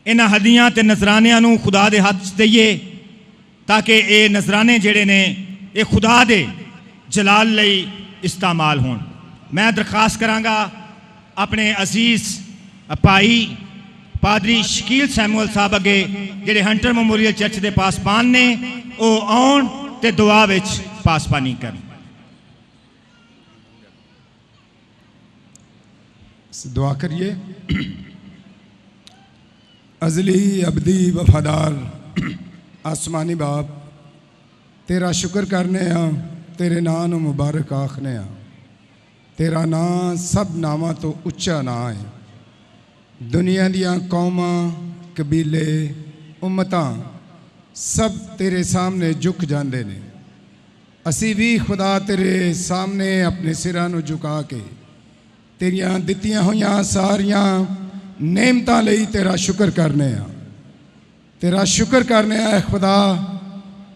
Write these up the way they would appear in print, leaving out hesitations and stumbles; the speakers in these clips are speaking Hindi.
इन्हां हदियां ते नजरानियां नूं खुदा दे हत्थ च देइए ताकि ये नजराने जिहड़े ने ये खुदा दे जलाल लई इस्तेमाल होण। मैं दरखास्त करांगा अपने अजीज भाई पादरी शकील सैमुअल साहब अगे जिहड़े हंटर मेमोरियल चर्च के पासबान ने वो आउण ते दुआ विच पासबानी करन। दुआ करिए। अजली अबदी वफादार आसमानी बाप, तेरा शुक्र करने तेरे नां नूं मुबारक आखने। तेरा नां सब नावां तो उच्चा नां है। दुनिया दियां कौमां कबीले उम्मतां सब तेरे सामने झुक जाते ने। असी भी खुदा तेरे सामने अपने सिरां नूं झुका के तेरियां दित्तियां होइयां सारियां नेमतां लई तेरा शुक्र करने। तेरा शुक्र करने है खुदा,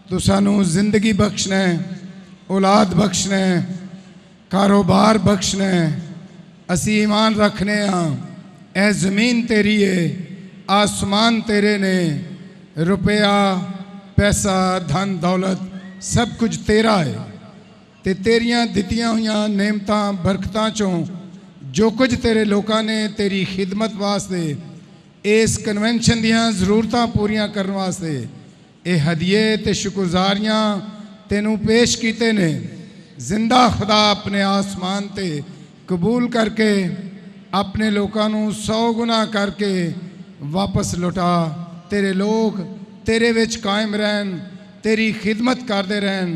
तू सानू जिंदगी बख्शने, औलाद बख्शने, कारोबार बख्शने। असी ईमान रखने ए ज़मीन तेरी है, आसमान तेरे ने, रुपया पैसा धन दौलत सब कुछ तेरा है। ते तेरियां दित्तियां होइयां नेमतां बरकतां चों जो कुछ तेरे लोगों ने तेरी खिदमत वास्ते इस कन्वेंशन दियां जरूरतां पूरियां करने वास्ते ये हदिये ते शुक्रगुजारियां तेनू पेश कीते ने। जिंदा खुदा अपने आसमान ते कबूल करके अपने लोगों नू 100 गुना करके वापस लौटा। तेरे लोग तेरे विच कायम रहन, तेरी खिदमत करते रहन।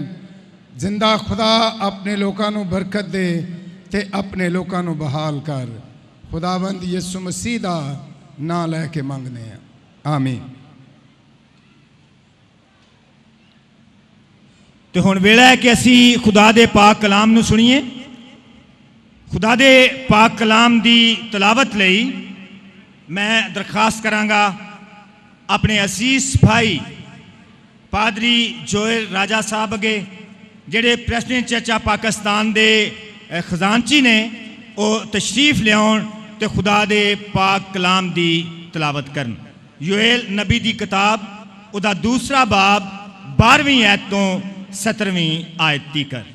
जिंदा खुदा अपने लोगों नू बरकत दे ते अपने लोगों नू बहाल कर। खुदावंद यसु मसीह दा नां लैके मंगने आमीन। तो हुण वेला है कि असी खुदा दे पाक कलाम नू सुनिए। खुदा दे पाक कलाम दी तलावत लई मैं दरखास्त करांगा अपने असीस भाई पादरी जोएल राजा साहब अगे जिहड़े प्रेसिडेंट चर्च ऑफ पाकिस्तान दे खजानची ने, वो तशरीफ लियाउण ते खुदा दे पाक कलाम दी तलावत करन। योएल नबी दी किताब उदा दूसरा बाब 12वीं आयत तो 17वीं आयत तीकर।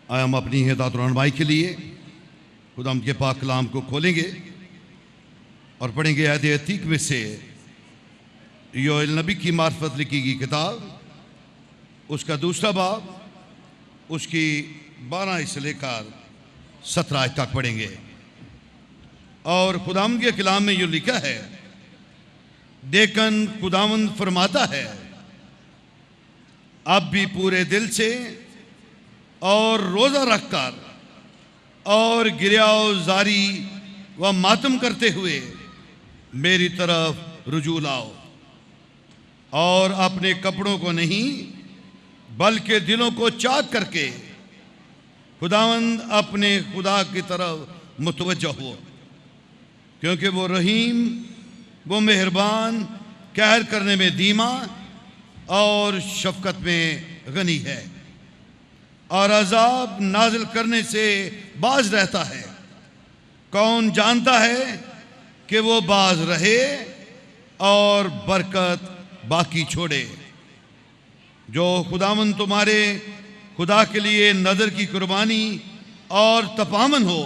आए हम अपनी हिदायत और रहनुमाई के लिए खुदा के पाक कलाम को खोलेंगे और पढ़ेंगे आयत 30 में से योएल नबी की मार्फत लिखी गई किताब, उसका दूसरा बाब, उसकी 12 से लेकर 17 आयत तक पढ़ेंगे। और खुदावंद के कलाम में जो लिखा है, देखन खुदावंद फरमाता है, अब भी पूरे दिल से और रोज़ा रखकर और गिरियाज़ारी व मातम करते हुए मेरी तरफ रुजू लाओ और अपने कपड़ों को नहीं बल्कि दिलों को चाक करके खुदावंद अपने खुदा की तरफ मुतवज्जह हो, क्योंकि वो रहीम, वो मेहरबान, कहर करने में धीमा और शफकत में गनी है और अजाब नाजिल करने से बाज रहता है। कौन जानता है कि वो बाज रहे और बरकत बाकी छोड़े। जो खुदावंद तुम्हारे खुदा के लिए नदर की कुर्बानी और तपामन हो,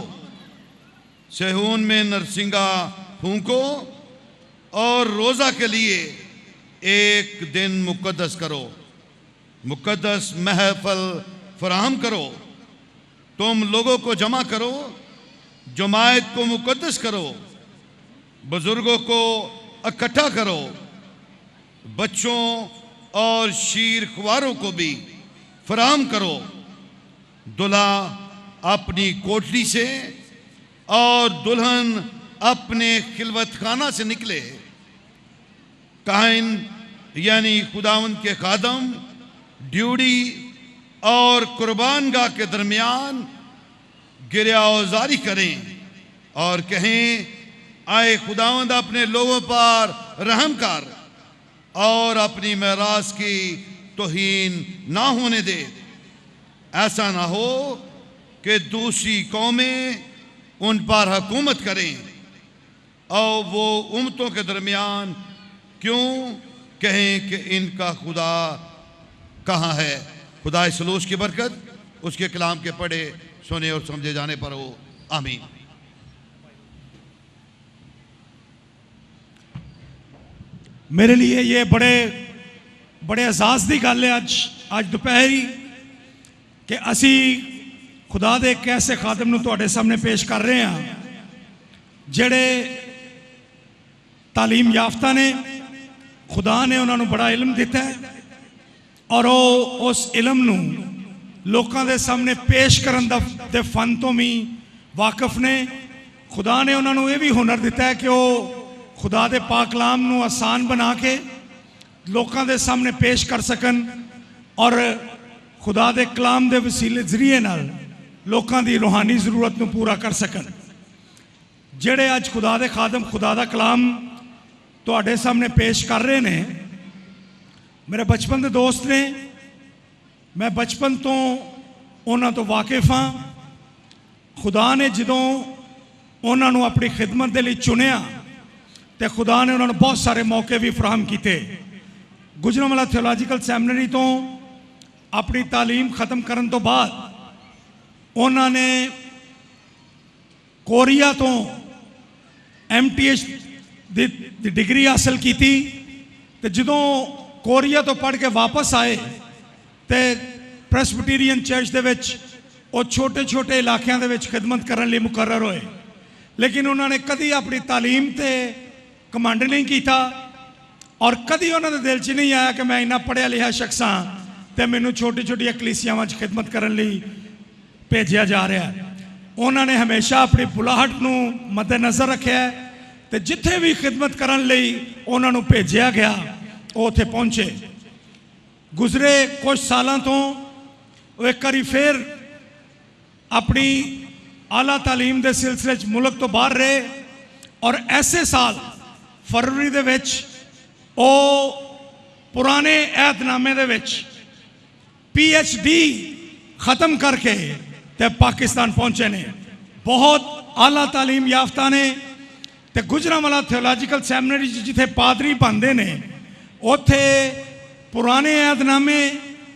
सेहून में नरसिंगा फूंको और रोज़ा के लिए एक दिन मुकद्दस करो, मुकद्दस महफल फराहम करो। तुम लोगों को जमा करो, जमायत को मुकद्दस करो, बुजुर्गों को इकट्ठा करो, बच्चों और शीर ख्वारों को भी फराहम करो। दुल्हा अपनी कोठरी से और दुल्हन अपने खिलवत खाना से निकले। काहिन यानी खुदावंद के खादम ड्यूटी और कुर्बान गाह के दरमियान गिरियाज़ारी करें और कहें, आए खुदावंद अपने लोगों पर रहम कर और अपनी मेरास की तौहीन ना होने दे। ऐसा ना हो कि दूसरी कौमें उन पर हुकूमत करें और वो उम्मतों के दरमियान क्यों कहें कि इनका खुदा कहाँ है। खुदा इस सलूस की बरकत उसके कलाम के पढ़े सुने और समझे जाने पर हो। आमीन। मेरे लिए ये बड़े बड़े एहसास की गल है अज दोपहरी कि असी खुदा दे एक ऐसे खादम नूं तुहाडे सामने पेश कर रहे हैं जेड़े तालीम याफ्ता ने, खुदा ने उन्होंने बड़ा इलम दिता है और वो उस इलम नूं लोकां दे सामने पेश करन दे फन तो भी वाकफ ने। खुदा ने उन्होंने ये भी हुनर दिता है कि वो खुदा दे पाक कलाम नूं आसान बना के लोकां दे सामने पेश कर सकन और खुदा दे कलाम दे वसीले जरिए नाल लोकां दी रूहानी जरूरत नूं पूरा कर सकन। जेड़े अज खुदा दे खादम खुदा दा कलाम तुहाडे सामने पेश कर रहे ने, मेरे बचपन के दोस्त ने। मैं बचपन तो उन्हां तो वाकिफ हाँ। खुदा ने जदों उन्होंने अपनी खिदमत के लिए चुनिया तो खुदा ने उन्होंने बहुत सारे मौके भी फराहम किए। गुजरांवाला थियोलॉजिकल सैमिनरी तो अपनी तालीम खत्म करने तो बाद उन्होंने कोरिया तो MTH दी डिग्री हासिल की। तो जदों कोरिया तो पढ़ के वापस आए तो प्रेसबिटेरियन चर्च दे विच वो छोटे छोटे इलाकों के खिदमत करने लिए मुकर्रर होए, लेकिन उन्होंने कभी अपनी तालीम ते कमांड नहीं किया और कभी उन्होंने दिल च नहीं आया कि मैं इन्ना पढ़िया लिखा शख्स हाँ तो मैनू छोटी छोटी कलीसियावां खिदमत करने लिए भेजा जा रहा है। उन्होंने हमेशा अपनी बुलाहट नूं मद्देनज़र रखा है तो जिथे भी खिदमत करने लिए उन्होंने भेजा गया वो उत्थे पहुँचे। गुजरे कुछ सालों तो वो एक बारी फिर अपनी आला तालीम के सिलसिले मुल्क तो बाहर रहे और ऐसे साल फरवरी दे विच ओ पुराने ऐहदनामे दे विच PhD ख़त्म करके ते पाकिस्तान पहुंचे ने। बहुत आला तालीम याफ्ता ने। ते गुजरांवाला थियोलॉजिकल सैमिनरी जिथे पादरी बनते ने उत्थे पुराने ऐहदनामे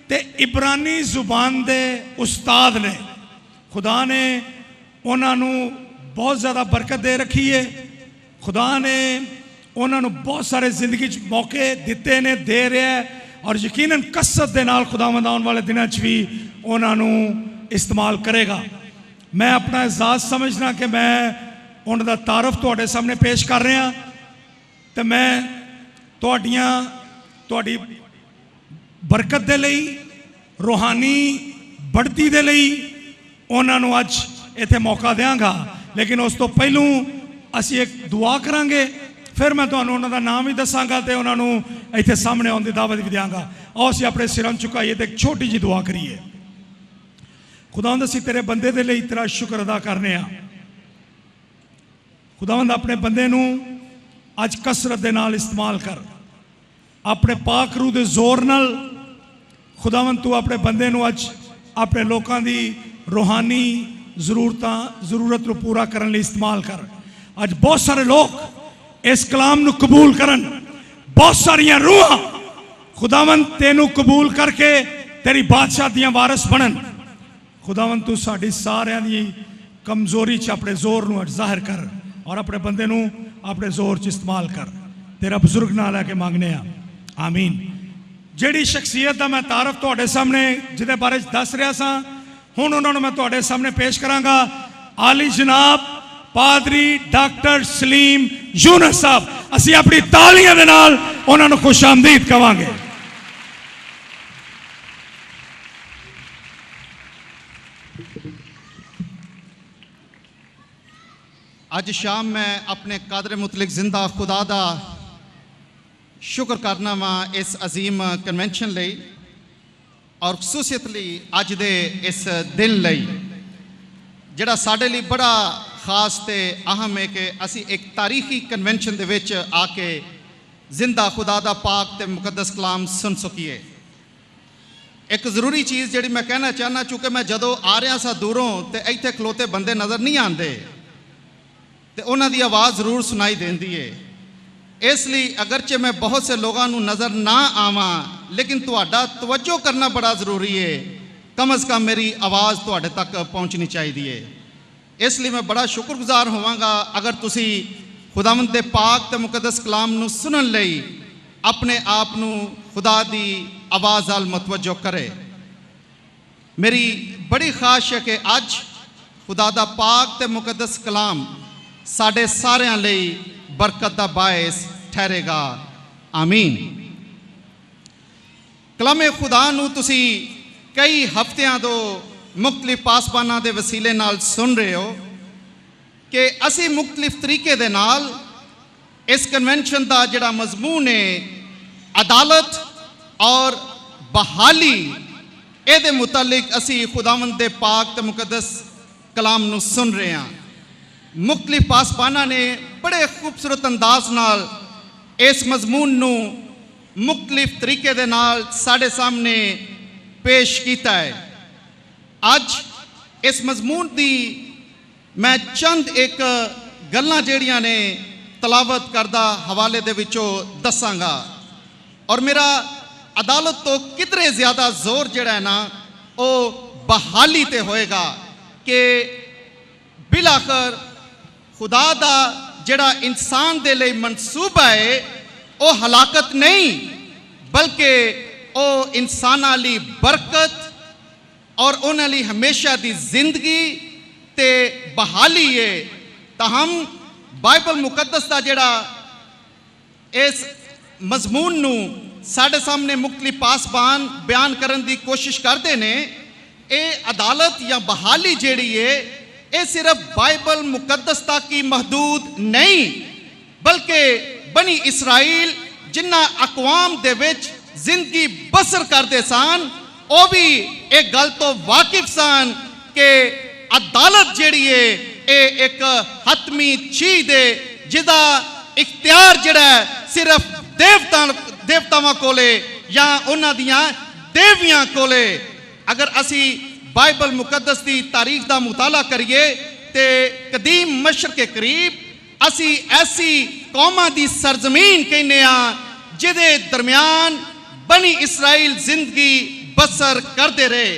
ते इब्रानी जुबान दे उस्ताद ने। खुदा ने उन्होंने बहुत ज़्यादा बरकत दे रखी है। खुदा ने उन्होंने बहुत सारे जिंदगी मौके दिते ने, दे रहा है और यकीनन कसरत के नाल खुदावंद आने वाले दिनों भी उन्होंने इस्तेमाल करेगा। मैं अपना एजाज़ समझना कि मैं उनका तारफ तुहाडे सामने पेश कर रहा तो मैं तुहाडी बरकत दे लई, रूहानी बढ़ती दे लई उन्होंने अज इत्थे मौका देंगा। लेकिन उस तो पहलू असी एक दुआ करांगे, फिर मैं तुहानू उन्हां दा नाम भी दसांगा तो उन्होंने इत्थे सामने आउण दी दावत भी देंगा। आओ असी अपने सिरां झुकाइए तो एक छोटी जी दुआ करिए। खुदावंद असी तेरे बंदे दे लई तेरा शुक्र अदा करने आ। खुदावंद अपने बंदे नू अज कसरत दे नाल इस्तेमाल कर, अपने पाक रूह दे जोर नाल। खुदावंद तू अपने बंदे नू अज अपने लोगों की रूहानी जरूरत को पूरा करने लिए इस्तेमाल कर। अज बहुत सारे लोग इस कलाम नू कबूल करन, बहुत सारिया रूह खुदावंद तेनू कबूल करके तेरी बादशाह दियां वारस बनन। खुदावंद तू साडी सारियां दी कमजोरी च अपने जोर नू जाहिर कर और अपने बंदे नू अपने जोर च इस्तेमाल कर। तेरा बुजुर्ग ना लैके मांगने आ, आमीन। जिहड़ी शख्सियत का मैं तारफ तुहाडे सामने जिहदे बारे दस रहा सा, हुण उन्होंने मैं तुहाडे सामने पेश करांगा। आली जनाब पादरी डॉक्टर सलीम यूनुस साहब। असी अपनी तालियां दे नाल उन्होंने खुश आमदीद कहांगे। अज शाम मैं अपने कादर मुतलिक जिंदा खुदा दा शुक्र करना वा इस अजीम कन्वेंशन लई और खसूसियतली अज दे इस दिन लई जिहड़ा साडे लई बड़ा खास ते अहम है कि असी एक तारीखी कन्वेंशन दे विच आके जिंदा खुदा दा पाक ते मुकद्दस कलाम सुन सकीए। एक ज़रूरी चीज़ जिहड़ी मैं कहना चाहना, चूँकि मैं जदों आ रहा सा दूरों तो इत्थे खलोते बंदे नज़र नहीं आते तो उन्हां दी आवाज़ ज़रूर सुनाई देंदी है। इसलिए अगरचे मैं बहुत से लोगों को नज़र ना आवां, लेकिन तुहाडा तवज्जो करना बड़ा ज़रूरी है। कम अज़ कम मेरी आवाज़ तुहाडे तक पहुँचनी चाहिए। इसलिए मैं बड़ा शुक्रगुजार होवांगा अगर तुसी खुदावंद दे पाक ते मुकद्दस कलाम नूं सुनन लई अपने आप नूं खुदा दी आवाज़ नाल मतवज्जो करे। मेरी बड़ी ख्वाहिश है कि अज खुदा दा पाक ते मुकद्दस कलाम साढ़े सारिਆਂ ਲਈ बरकत दा बायस ठहरेगा। आमीन। कलामे खुदा नूं तुसी कई हफ्तियां तो मुख्तलिफ पासबानां दे वसीले नाल सुन रहे हो कि असी मुख्तलिफ तरीके दे नाल इस कन्वेंशन का जिहड़ा मजमून है अदालत और बहाली ए मुतालिक असी खुदावंद दे पाक ते मुकद्दस कलाम नूं सुन रहे हैं। मुख्तलिफ पासबाना ने बड़े खूबसूरत अंदाज नाल इस मजमून नूं मुख्तलिफ तरीके दे नाल साढ़े सामने पेश किया है। अज इस मजमून की मैं चंद एक गल्लां जिहड़ियां ने तलावत करदा हवाले दे विचों दसांगा और मेरा अदालत तो किधरे ज़्यादा जोर जिहड़ा है ना वो बहाली ते होएगा कि बिलाखर खुदा दा जिहड़ा इंसान दे लई मनसूबा है वो हलाकत नहीं बल्कि वो इंसानां लई बरकत और उन्हां लई हमेशा दी जिंदगी ते बहाली है। तो हम बाइबल मुकद्दस दा जिहड़ा इस मजमून नूं साढ़े सामने मुख्तलिफ पासबान बयान करने की कोशिश करते हैं। ये अदालत या बहाली जिहड़ी है ये सिर्फ बाइबल मुकद्दस तक ही महदूद नहीं बल्कि बनी इसराइल जिन्ना अकवाम दे विच जिंदगी बसर करते सन वो भी एक गल तो वाकिफ सन कि अदालत जिहड़ी है ये एक हतमी चीज है जिदा इख्तियार जिहड़ा सिर्फ देवतावां कोले या उन्हां दियां देवियां कोले। अगर असी बाइबल मुकद्दस की तारीख का मुताला करिए तो कदीम मशर के करीब असी ऐसी कौमां की सरजमीन कहने जिदे दरम्यान बनी इसराइल जिंदगी बसर करते रहे।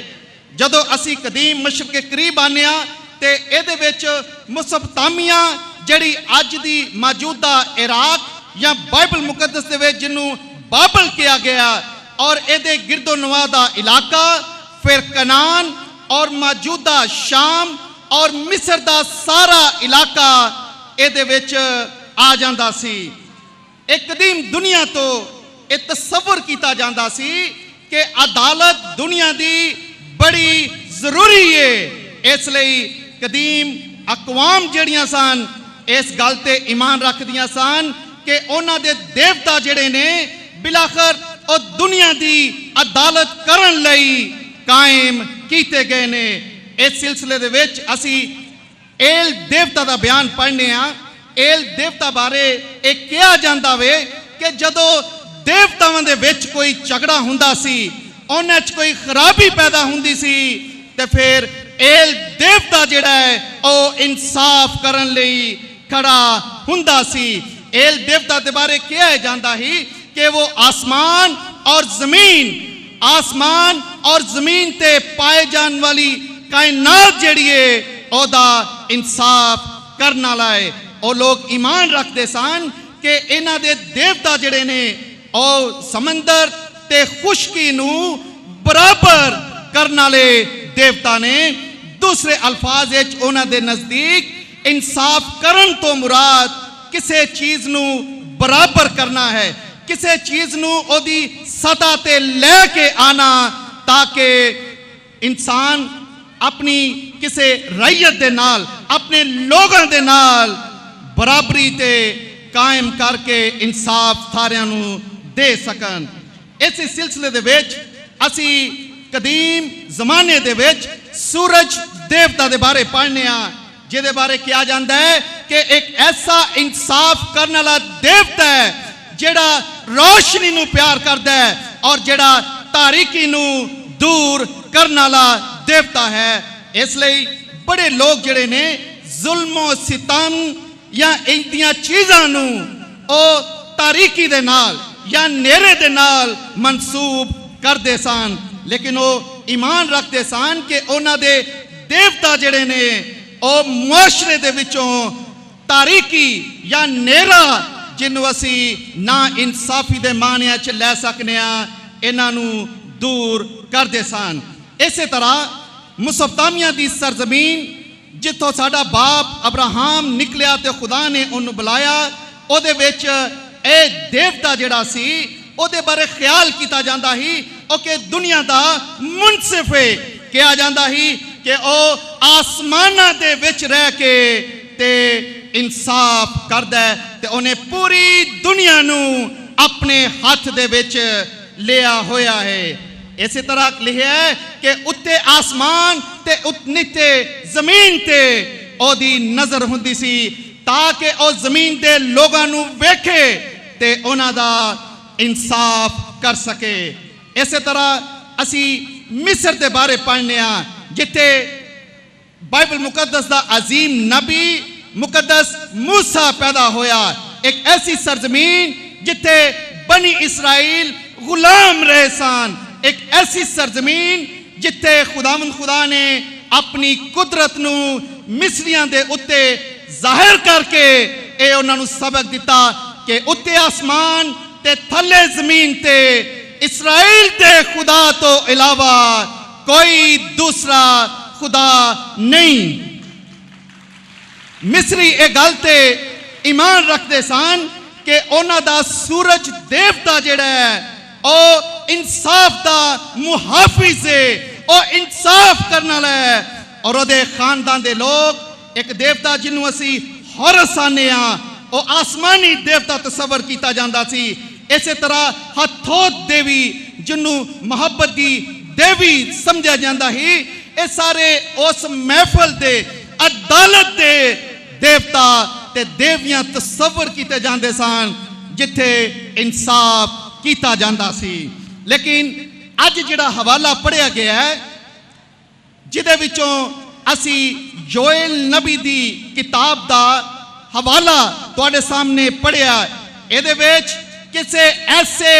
जदों असी कदीम मशर के करीब आने तो ये मुसपतामिया जड़ी अज की मौजूदा इराक या बाइबल मुकद्दस दे विच जिन्हों बाबल किया गया और ये गिरदो नवा का इलाका फिर कनान और मौजूदा शाम और मिस्र का सारा इलाका ये विच आ जाता सी। एक कदीम दुनिया तो एक तस्वर किया जाता सी कि अदालत दुनिया की बड़ी जरूरी है। इसलिए कदीम अकवाम जड़ियां सन इस गल ते ईमान रखदियां सन कि उन्हां दे देवता जिहड़े ने बिलाखर और दुनिया की अदालत करन लई कायम किए गए ने। इस सिलसिले दे विच असी एल देवता का बयान पढ़ने एल देवता बारे एक कहा जाता वे कि जदों देवतावां दे विच कोई झगड़ा हुंदा सी उन्हां च कोई खराबी पैदा हुंदी सी ते फिर एल देवता जिहड़ा है वह इंसाफ करन लई खड़ा हुंदा सी। एल देवता के बारे कहा जाता ही कि वो आसमान और जमीन ते पाए जाने वाली कायनात जिहड़ी है ओदा इंसाफ करने वाला है। और लोग ईमान रखते सन कि इन्हां दे देवता जिहड़े ने और समंदर ते खुशकी नूं बराबर करने वाले देवता ने। दूसरे अल्फाज विच उन्हां दे नजदीक इंसाफ करन तो मुराद किसी चीज नूं बराबर करना है, किसी चीज नूं ओदी सतह ते लेके आना ताकि इंसान अपनी किसी रैयत दे नाल अपने लोगों दे नाल बराबरी ते कायम करके इंसाफ सारिਆਂ ਨੂੰ दे सकन। इस सिलसिले दे विच असी कदीम जमाने दे विच सूरज देवता दे बारे पढ़ने जिहदे बारे कहा जाता है कि एक ऐसा इंसाफ करने वाला देवता है जिहड़ा रोशनी नूं प्यार करता है और जिहड़ा तारीकी नूं दूर करने वाला देवता है। इसलिए बड़े लोग जिहड़े ने जुल्म सितम या इंदियां चीज़ां नूं ओ तारीकी दे नाल या नेरे दे नाल मंसूब करते सन, लेकिन वो ईमान रखते सन कि उन्हां दे देवता जिहड़े ने ओ मुआशरे दे विचों तारीकी या नेरा जिन्हों असी ना इंसाफी दे मानिया च लै सकने इन्हां नूं दूर करते सन। इस तरह मुसोपोटामिया दी सरजमीन जिथों साडा बाप अब्राहम निकलिया तो खुदा ने उन्होंने बुलाया, उहदे विच ए देवता जिहड़ा सी उहदे बारे ख्याल किया जाता ही कि दुनिया का मुनसिफ है, कहा जाता ही कि वह आसमाना दे विच रह के ते इंसाफ करदा है ते उन्हें पूरी दुनिया नूं अपने हाथ दे विच लिया होया है। इसी तरह लिखा है कि उत्ते आसमान ते नीचे जमीन ते ओदी नजर हुंदी सी ताकि ओ जमीन दे लोगां नूं वेखे ते उन्हां दा इंसाफ कर सके। इसी तरह असी मिस्र दे बारे पढ़ने जिथे बाइबल मुकद्दस दा अजीम नबी मुकद्दस मूसा पैदा होया, एक ऐसी सरजमीन जिथे बनी इसराइल गुलाम रहे सन, एक ऐसी सरजमीन जिथे खुदा ने अपनी कुदरत नूं मिस्रियां दे उत्ते जाहिर करके ए उन्हां नूं सबक दिता कि उत्ते आसमान ते थले जमीन ते इसराइल दे खुदा तो इलावा कोई दूसरा खुदा नहीं। मिस्री ए गल ते ईमान रखते सन कि उन्हां दा सूरज देवता जिहड़ा है ओ इंसाफ दा मुहाफिज है, ओ इंसाफ करने वाला है और ओहदे खानदान दे लोग एक देवता जिन्हों असी हौरस आने ओ आसमानी देवता तस्वर किया जाता सी। इस तरह हथोत देवी जिन्हों मोहब्बत की देवी समझा जाता ही, ये सारे उस महफल दे अदालत दे देवता ते देवियां तस्वर किए जाते सन जिथे इंसाफ किया जाता सी। लेकिन अज जिहड़ा हवाला पढ़िया गया है जिहदे विचों असी योएल नबी दी किताब दा हवाला तुहाडे सामने पढ़िया, इहदे विच किसी ऐसे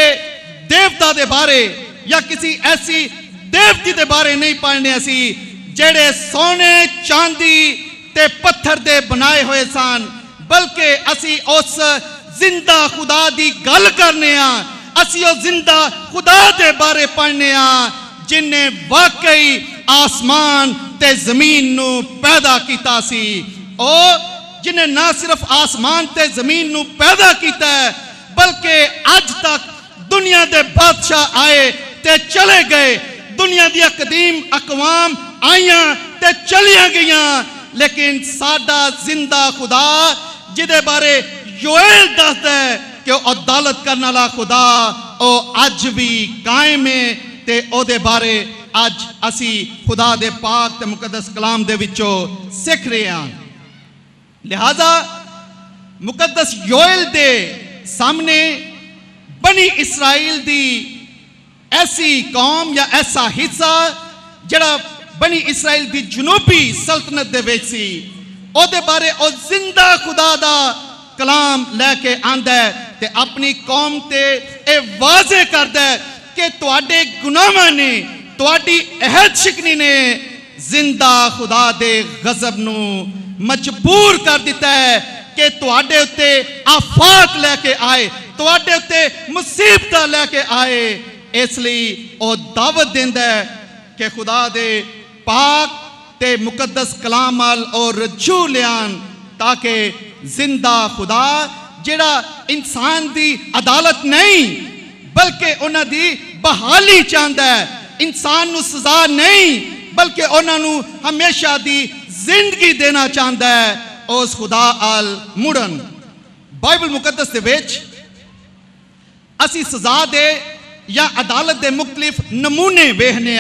देवता दे बारे या किसी ऐसी देवती दे बारे नहीं पढ़ने असी जेड़े सोने चांदी ते पत्थर दे बनाए हुए सन, बल्कि असी उस जिंदा खुदा दी गल करने असी उस जिंदा खुदा दे बारे पढ़ने जिन्हें वाकई आसमान ते जमीन नू पैदा किया सी, और जिन्हें ना सिर्फ आसमान ते जमीन नू पैदा किया है बल्कि अज तक दुनिया दे बादशाह आए ते चले गए, दुनिया दी कदीम अकवाम आईयां ते चलिया गईयां, लेकिन साडा जिंदा खुदा जिदे बारे योएल दसदा है कि वह अदालत करने वाला खुदा ओ अज भी कायम है ते ओदे बारे अज असी खुदा दे पाक ते मुकद्दस कलाम दे विचों सीख रहे हैं। लिहाजा मुकद्दस योएल दे सामने बनी इसराइल दी ऐसी कौम या ऐसा हिस्सा जड़ा बनी इसराइल दी जनूबी सल्तनत दे विच सी, ओदे बारे ओ जिंदा खुदा दा कलाम लैके आंदा है ते अपनी कौम ते ए वाजे करदा है कि तुहाडे गुनाहां ने तुहाडी अहद शिकनी ने जिंदा खुदा दे गजब नू मजबूर कर दिता है कि तुहाडे उत्ते आफात लैके आए, तुहाडे उत्ते मुसीबत लैके आए। इसलिए ओ दावत देंदा है कि खुदा दे पाक ते मुकद्दस कलाम अल और रजू लियान ताकि जिंदा खुदा जिहड़ा इंसान दी अदालत नहीं बल्कि उन्हां दी बहाली चाहता है, इंसान नू सजा नहीं बल्कि उन्हां नू हमेशा दी जिंदगी देना चाहता है, उस खुदा अल मुड़न। बाइबल मुकद्दस दे विच असी सजा दे या अदालत दे मुख्तलिफ नमूने वेखने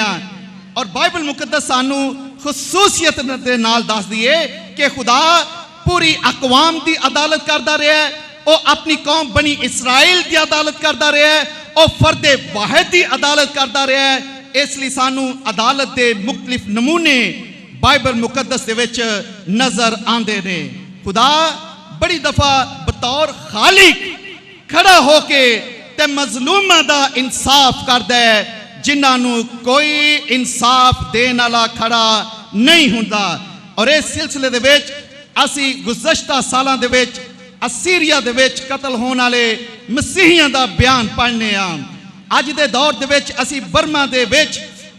और बाइबल मुकद्दस सानू खसूसियत दे नाल दस दिए कि खुदा पूरी अकवाम की अदालत करता रहा है, वो अपनी कौम बनी इसराइल की अदालत करता रहा है, वो फर्दे वाहिद की अदालत करता रहा है। इसलिए सानू अदालत के मुख्तलिफ नमूने बाइबल मुकद्दस दे विच नजर आते ने। खुदा बड़ी दफा बतौर खालिक खड़ा होके ते मजलूमां दा इंसाफ करदा है, जिन्हां कोई इंसाफ देने वाला खड़ा नहीं हुंदा। और इस सिलसिले दे विच असी गुज़श्ता सालां दे विच असीरिया दे विच कतल होने वाले मसीहियां दा बयान पढ़ने आ। अज दे दौर दे विच असी बर्मा दे विच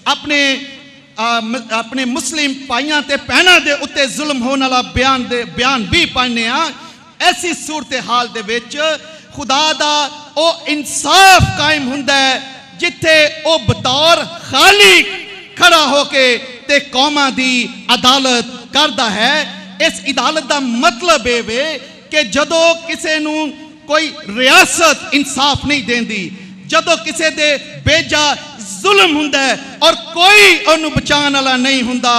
अपने मुस्लिम भाइयों ते भैणां दे उत्ते जुल्म होने वाला बयान भी पढ़ने आ। ऐसी सूरत हाल दे विच खुदा दा ओ इंसाफ कायम हुंदा है, जिथे ओ बतौर खालिक खड़ा होके ते कौमां दी अदालत करदा है। इस अदालत दा मतलब ये वे कि जदों किसे नू कोई रियासत इंसाफ नहीं देंदी, जदों किसे दे बेजा जुल्म हुंदा है और कोई उन्हें बचाने वाला नहीं हुंदा,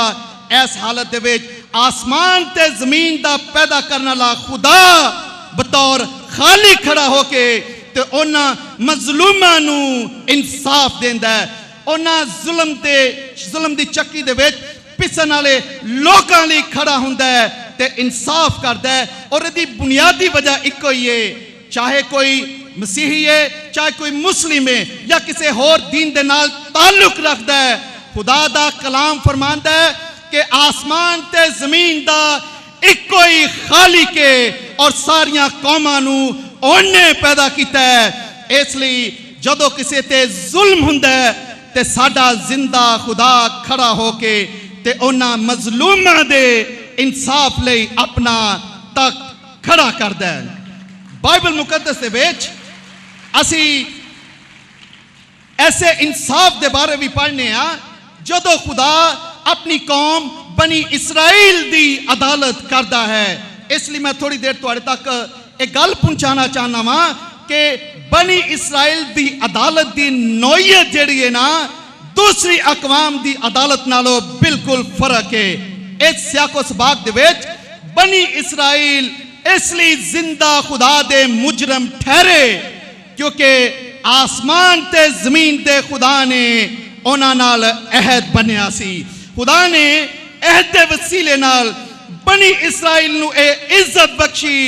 इस हालत दे विच आसमान ते जमीन दा पैदा करने वाला खुदा बतौर खाली खड़ा होके ते उन्हां मजलूमां नू इंसाफ देंदा है। उन्हां जुल्म दी चक्की दे विच पिसन वाले लोकां लई खड़ा हुंदा है ते इंसाफ करदा है। और इहदी बुनियादी वजह इक्को ही है, चाहे कोई मसीही है, चाहे कोई मुस्लिम है या किसी होर दीन दे नाल ताल्लुक रखता है। खुदा दा कलाम फरमांदा है कि आसमान ते जमीन दा इक्को ही खालिक है और सारियां कौमां नू ओने पैदा कीता है। इसलिए जदों किसी ते जुल्म हुंदा है ते साडा जिंदा खुदा खड़ा होके ते उन्हां मजलूमां दे इंसाफ लई अपना तक खड़ा करदा है। बाइबल मुकद्दस दे विच असी ऐसे इंसाफ दे बारे भी पढ़ने आ जदों खुदा अपनी कौम बनी इसराइल दी अदालत करता है। इसलिए मैं थोड़ी देर तुहाडे तक एक गल पहुंचाना चाहना वा कि बनी इसराइल दी अदालत दी नोयत जिहड़ी है ना, दूसरी अकवाम दी अदालत नालों बिल्कुल फर्क है। इस सियाको सबाक दे विच बनी इसराइल इसलिए जिंदा खुदा दे मुजरम ठहरे क्योंकि आसमान ते जमीन ते खुदा ने उन्हां नाल अहद बनिया सी। खुदा ने अहद दे वसीले नाल बनी इसराइल नू ए इज्जत बख्शी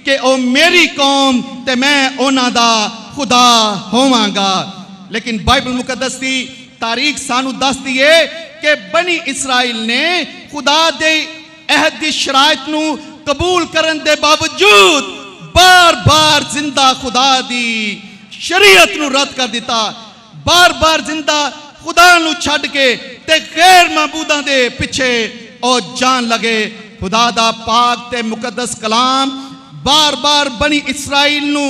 कि ओ मेरी कौम ते मैं उन्हां दा खुदा होवांगा। लेकिन बाइबल मुकद्दस दी तारीख सानू दसदी है कि बनी इसराइल ने खुदा दे अहद दी शराइत नू कबूल करन दे बावजूद बार बार जिंदा खुदा दी शरीयत नू रद्द कर दिता, बार बार जिंदा खुदा नू छड़ के ते गैर माबूदां दे पिछे ओ जान लगे। खुदा दा पाक ते मुकद्दस कलाम बार बार बनी इसराइल नू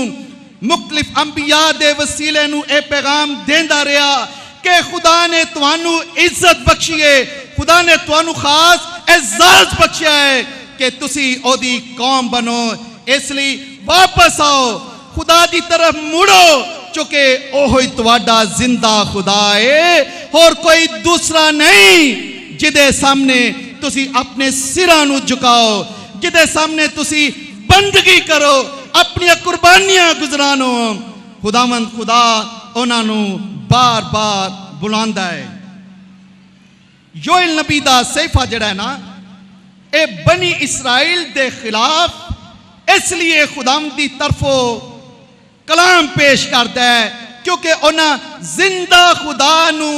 मुख्तलिफ अंबिया दे वसीले नू ए पैगाम देंदा रहा कि खुदा ने तुहानू इज्जत बख्शी है, खुदा ने तुहानू खास एजाज बख्शिया है कि तुसी ओदी कौम बनो। इसलिए वापस आओ, खुदा दी तरफ मुड़ो, चूंकि ओही तुहाडा जिंदा खुदा है और कोई दूसरा नहीं जिदे सामने तुसी अपने सिरां नू झुकाओ, जिदे सामने तुसी बंदगी करो, अपनी कुर्बानियां गुजरानो। खुदावंद खुदा उन्हां नू बार बार बुलांदा है। योएल नबी दा सहीफा जिहड़ा है ना, ए बनी इसराइल दे खिलाफ इसलिए खुदावंद दी तरफों कलाम पेश करता है क्योंकि उन्हें जिंदा खुदा नू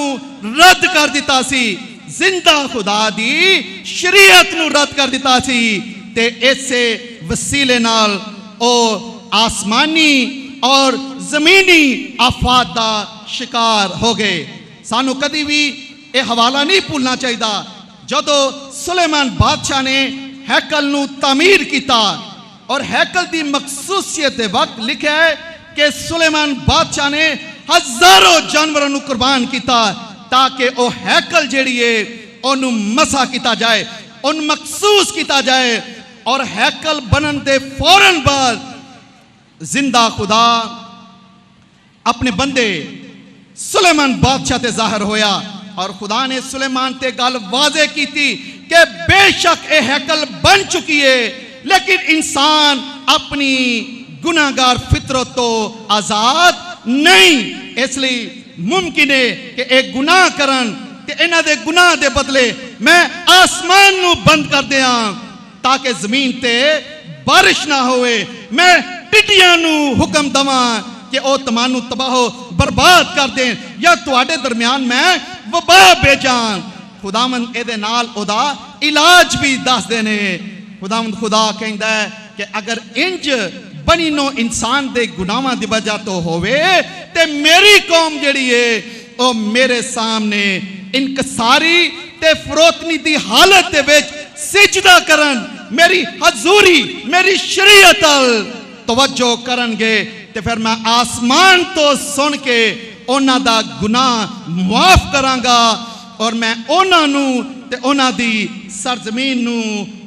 रद्द कर दिता सी, जिंदा खुदा दी शरीयत नू रद्द कर दिता सी ते इसे वसीले नाल ओ आसमानी और जमीनी आफात दा शिकार हो गए। सानू कदी भी यह हवाला नहीं भूलना चाहिए जदों सुलेमान बादशाह ने हैकल नू तामीर किया और हैकल की मखसूसियत के वक्त लिखा है कि सुलेमान बादशाह ने हजारों जानवरों को कुर्बान किया ताकि वह हैकल जिहड़ी है उन्होंने मसा किया जाए, उन मखसूस किया जाए। और हैकल बनन के फौरन बाद जिंदा खुदा अपने बंदे सुलेमान बादशाह ते जाहिर होया और खुदा ने सुलेमान ते गल वाजे की थी कि बेशक ये हैकल बन चुकी है, लेकिन इंसान अपनी गुनाहगार फितरत तो आजाद नहीं। इसलिए मुमकिन है कि एक गुनाह करन ते इन्हां दे गुनाह दे बदले मैं आसमान नू बंद कर दिया ताकि जमीन ते बारिश ना होए। मैं टिड्डियां नू हुक्म दवां कि ओ तमानू तबाहो बर्बाद कर दें, या तुहाडे दरमियान मैं वबा भेजां। खुदावंद एदे नाल ओदा इलाज भी दस देने। खुदावंद खुदा कहंदा है कि अगर इंज बनी नो इंसान दे गुनाहां दी वजह तो होवे ते मेरी कौम जिहड़ी है ओ मेरे सामने इनकसारी ते फरोतनी दी हालत दे विच सिजदा करन, मेरी हजूरी मेरी शरीयत तवज्जो करनगे, ते फिर मैं आसमान तो सुन के उन्हां दा गुनाह माफ करांगा और मैं उन्हां नू ते उन्हां दी सरजमीन नू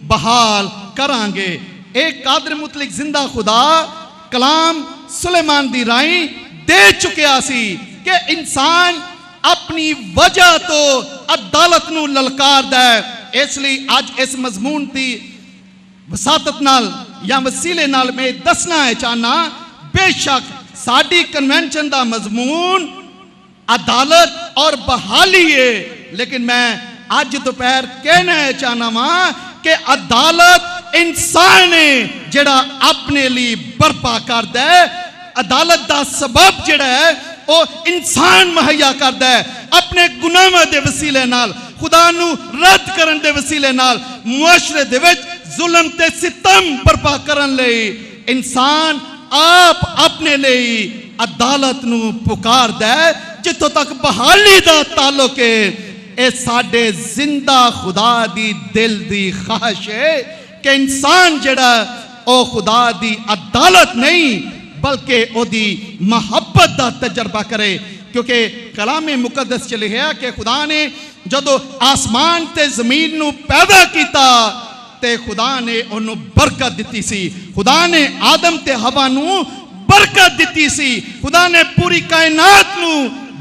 बहाल करांगे। एक कादिर मुतलक जिंदा खुदा कलाम सुलेमान दी राई दे चुकिया सी कि इंसान अपनी वजह तो अदालत नू ललकारदा है। इसलिए आज इस मजमून दी वसातत नाल या वसीले नाल मैं दसना है चाहना, बेशक साडी कन्वेंशन दा मजमून अदालत और बहाली है, लेकिन मैं आज दोपहर कहना है चाहना वा कि अदालत इंसान है जिहड़ा अपने लिए बर्पा करदा है। अदालत दा सबब जिहड़ा है वो इंसान मुहैया करदा है अपने गुनाहां दे वसीले नाल, खुदा नू रद्द करन दे वसीले नाल, मुआशरे दे विच जुल्म ते सितम बर्पा करन लई इंसान आप अपने लिए अदालत नू पुकारदा है। जिथों तक बहाली दा ताल्लुक है, ए साडे जिंदा खुदा दी दिल दी ख्वाहिश है कि इंसान जिहड़ा ओ खुदा दी अदालत नहीं बल्कि ओदी मोहब्बत दा तजर्बा करे। क्योंकि कलामे मुकद्दस च लिखिया कि खुदा ने जदों आसमान ते जमीन नू पैदा कीता ते खुदा ने ओनू बरकत दिती सी। खुदा ने आदम ते हवा नू बरकत दिती सी। खुदा ने पूरी कायनात नू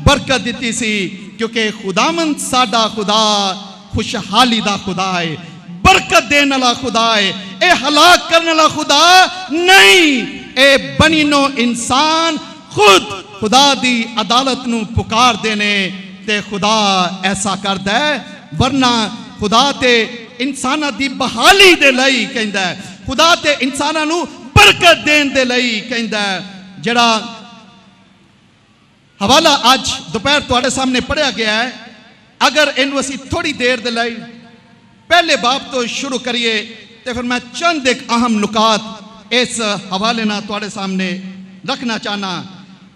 बरकत दिती सी, क्योंकि खुदावंद साडा खुदा खुशहाली दा खुदा है, बरकत देने वाला खुदा है, ए हलाक करने वाला खुदा नहीं। ए बनीनो इंसान खुद खुदा दी अदालत नू पुकार देने ते खुदा ऐसा करदा है, वरना खुदा ते इंसाना दी बहाली दे लई कहंदा है, खुदा ते इंसाना नू बरकत देन दे लई कहंदा है। जड़ा हवाला आज दोपहर तुहाडे सामने पढ़िया गया है, अगर इनू असी थोड़ी देर दे लई पहले बाब तो शुरू करिए तो फिर मैं चंद एक अहम नुकात इस हवाले ना तुहाडे सामने रखना चाहना।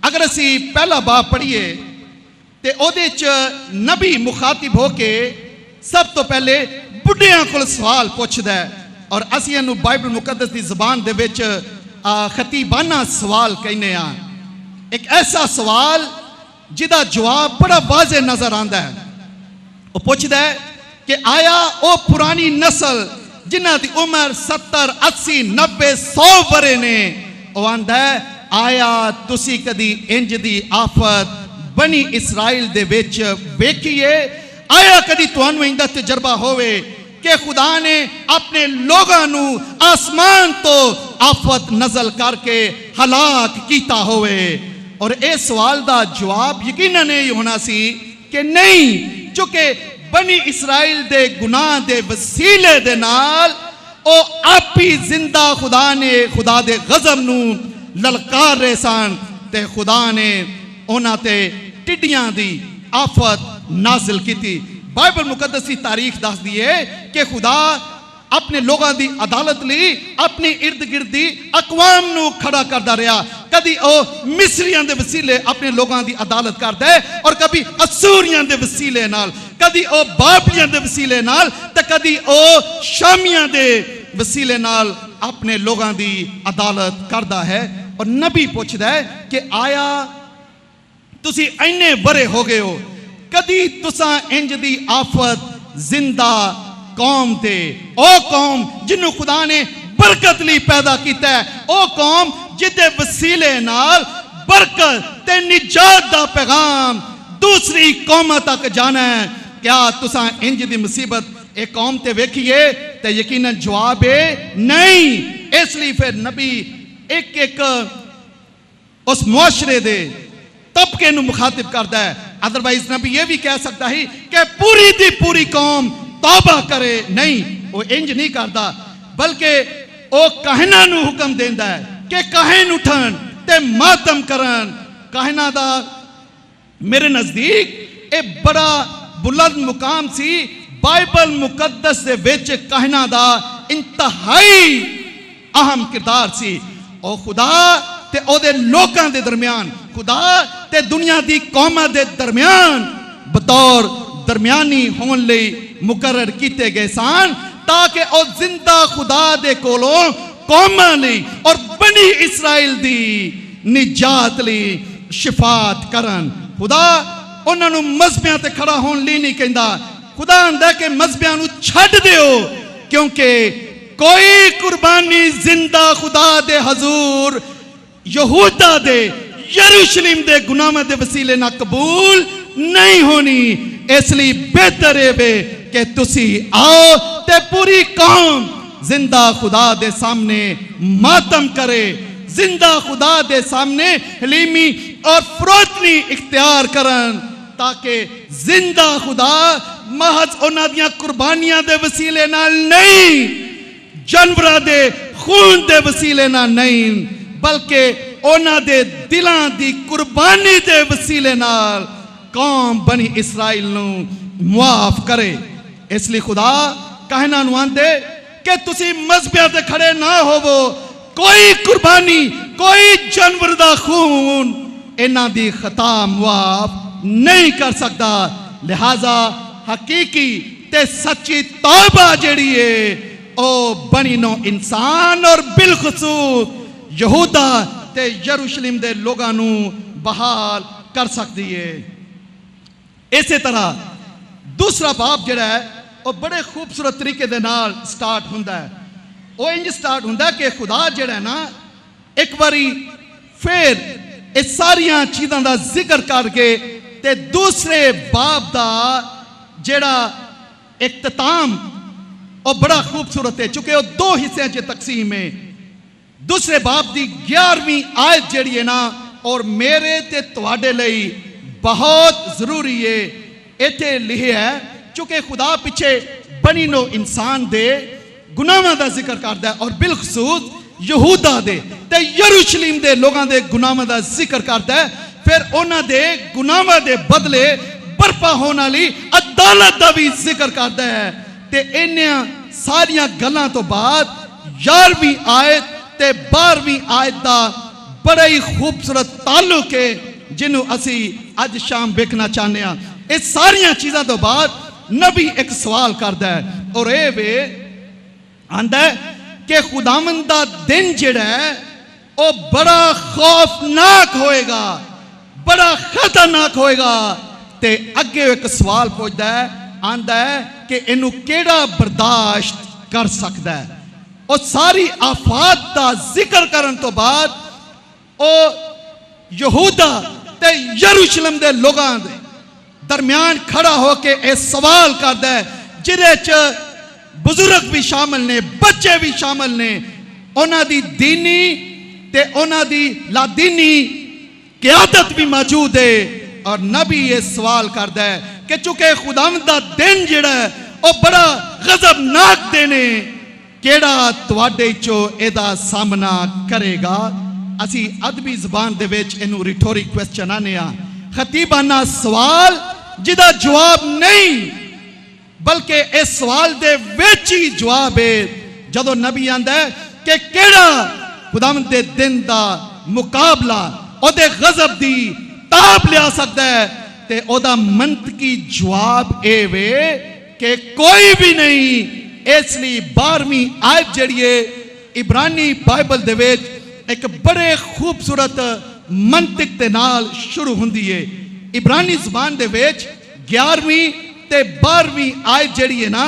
अगर असी पहला बाब पढ़िए तो ओदे च नबी मुखातिब होके सब तो पहले बुढ़ियां कोल सवाल पुछदा है, और असी इनू बाइबल मुकद्दस की जबान दे विच खतीबाना सवाल कहने आ। एक ऐसा सवाल जिदा जवाब बड़ा वाज़े नजर आंदा है। वो पुछदा है कि आया ओ पुरानी नस्ल जिन्हां दी उम्र 70 80 90 100 वरे ने, वो आंदा है आया तुसी कदी इंज दी आफत बनी इसराइल दे विच वेखिए? आया कदी तुहानू इंदा तजर्बा होवे कि खुदा ने अपने लोगों नू आसमान तो आफत नजल करके हलाक कीता होवे? और इस सवाल का जवाब यकीनन नहीं होना सी कि नहीं, चूंकि बनी इसराइल दे गुनाह दे वसीले दे नाल ओ आप ही जिंदा खुदा ने खुदा दे गजब नू ललकार रहे सन, ते खुदा ने उन्हां ते टिड्डियां दी आफत नाजिल की थी। बाइबल मुकद्दस की तारीख दस दी है कि खुदा अपने लोगों की अदालत ली अपने इर्द गिर्द दी अकवाम नू खड़ा करता रहा। कभी ओ मिस्रियां दे वसीले अपने लोगों की अदालत करता है, और कभी असूरियां दे वसीले नाल, कभी ओ बाबलियां दे वसीले नाल, ते कभी ओ शामियां दे वसीले नाल अपने लोगों की अदालत करता है। और नबी पूछदा है कि आया तुसी इन्ने बरे हो गए हो, कदी तुसा इंज दी आफत जिंदा कौम थे, ओ कौम जिन्हों खुदा ने बरकत ली पैदा किया है, ओ कौम जिदे वसीले नाल बरकत ते निजात दा पैगाम दूसरी कौमां तक जाना है। क्या तुसा इंज दी मुसीबत एक कौम ते वेखिए? ते यकीनन जवाब है नहीं। इसलिए फिर नबी एक एक उस मुआशरे दे तबके नूं मुखातिब करता है। अदरवाइज नबी ये भी कह सकता है कि पूरी दी पूरी कौम तौबा करे, नहीं वो इंज नहीं करता, बल्कि वो कहना नूं हुक्म देंदा है कि कहन उठन ते मातम करन। कहना दा मेरे नजदीक एक बड़ा बुलंद मुकाम सी। बाइबल मुकद्दस दे विच कहना दा इंतहाई अहम किरदार सी। और खुदा ते ओदे लोकां दे दरमियान, खुदा ते दुनिया दी कौमां दे दरमियान बतौर दरमियानी होने लई मुकर्रर कीते गए सन, ताकि ओ जिंदा खुदा दे कोलों कौमां लई और बनी इस्राइल दी निजात लई शिफात करन। खुदा उन्हां नूं मज़हबियां ते खड़ा होण लई नहीं कहंदा। खुदा आंदा कि मज़हबियां नूं छड्ड दिओ, क्योंकि कोई कुर्बानी जिंदा खुदा दे हजूर यहूदा दे यरूशलेम दे गुनाहां दे वसीले ना कबूल नहीं होनी। इसलिए बेहतर है कि तुसी आओ ते पूरी कौम जिंदा खुदा दे सामने मातम करे, जिंदा खुदा दे सामने हलीमी और फरोतनी इख्तियार करन, ताकि जिंदा खुदा महज उन्हां दियां कुर्बानियां दे वसीले नाल नहीं, जानवरां दे खून दे वसीले नाल नहीं, बल्कि उन्हां दे दिलां दी कुर्बानी दे वसीले नाल कौम बनी इस्राइल नूं मुआफ करे। इसलिए खुदा कहना नूं आंदे कि तुसी मज़हबियां ते खड़े ना होवो, कोई कुर्बानी, कोई जानवर दा खून इन्हां दी खता मुआफ नहीं कर सकता। लिहाजा हकीकी ते सच्ची तौबा जिहड़ी है ओ बनी नो इंसान और बिलखसूस यहूदा ते यरूशलेम दे लोगां नूं बहाल कर सकती है। इसे तरह दूसरा बाब जिहड़ा है वो बड़े खूबसूरत तरीके दे नाल स्टार्ट हुंदा है। वो इंज स्टार्ट हुंदा है कि खुदा जिहड़ा है ना एक बारी फिर इस सारियां चीज़ां दा जिक्र करके ते दूसरे बाब दा जिहड़ा इख्तिताम और बड़ा खूबसूरत है, चूंकि वो दो हिस्सों च तकसीम है। दूसरे बाब की 11वीं आयत जिहड़ी है ना, और मेरे ते तुहाडे लई बहुत जरूरी है, इत्थे लिखिया है, चूंकि खुदा पिछे बनी नो इंसान दे गुनाहां दा जिक्र करदा है और बिलखसूस यहूदा दे ते यरूशलेम दे लोगां दे गुनाहां दा जिक्र करदा है। फिर उन्हां दे गुनाहां दे बदले बरपा होने वाली अदालत का भी जिक्र करता है। ते इन्हां सारियां गल्लां तो बाद 11वीं आयत ते 12वीं आयत का बड़ा ही खूबसूरत ताल्लुक है, जिन्हों असी अज शाम देखना चाहते हैं। इस सारियां चीज़ों तो बाद नबी एक सवाल करता है, और ये वे आंदा है कि खुदावंद दा दिन जिहड़ा है वो बड़ा खौफनाक होएगा, बड़ा खतरनाक होएगा। ते अगे एक सवाल पूछता है, आंदा है कि इनू केड़ा बर्दाश्त कर सकता है। और सारी आफात का जिक्र करन तो बाद ओ यहूदा ते यरूशलेम दे लोगां दे दरमियान खड़ा होके एक सवाल करता है, जिहदे च बुजुर्ग भी शामिल ने, बच्चे भी शामिल ने, उन्हां दी दीनी ते उन्हां दी लादीनी क़यादत भी मौजूद है। और नबी ये सवाल करता है कि चूंकि खुदावंद दा दिन जिहड़ा है वो बड़ा गजबनाक दिन है, केड़ा तुहाडे चो एदा सामना करेगा। असी अदबी ज़बान दे विच इनू रिटोरिक क्वेश्चन आने आ, खतीबाना सवाल जिदा जवाब नहीं, बल्कि इस सवाल दे विच ही जवाब है। जदों नबी आंदा है कि केड़ा खुदावंद दे दिन दा मुकाबला ओदे गजब दी ताप लिया सकता है, ते ओदा मंतकी जवाब ए वे कि कोई भी नहीं। इसलिए 12वीं आयत जिहड़ी है इब्रानी बाइबल दे विच एक बड़े खूबसूरत मंतिक दे नाल शुरू हुंदी है। इब्रानी ज़बान दे विच 11वीं ते 12वीं आयत जिहड़ी है ना,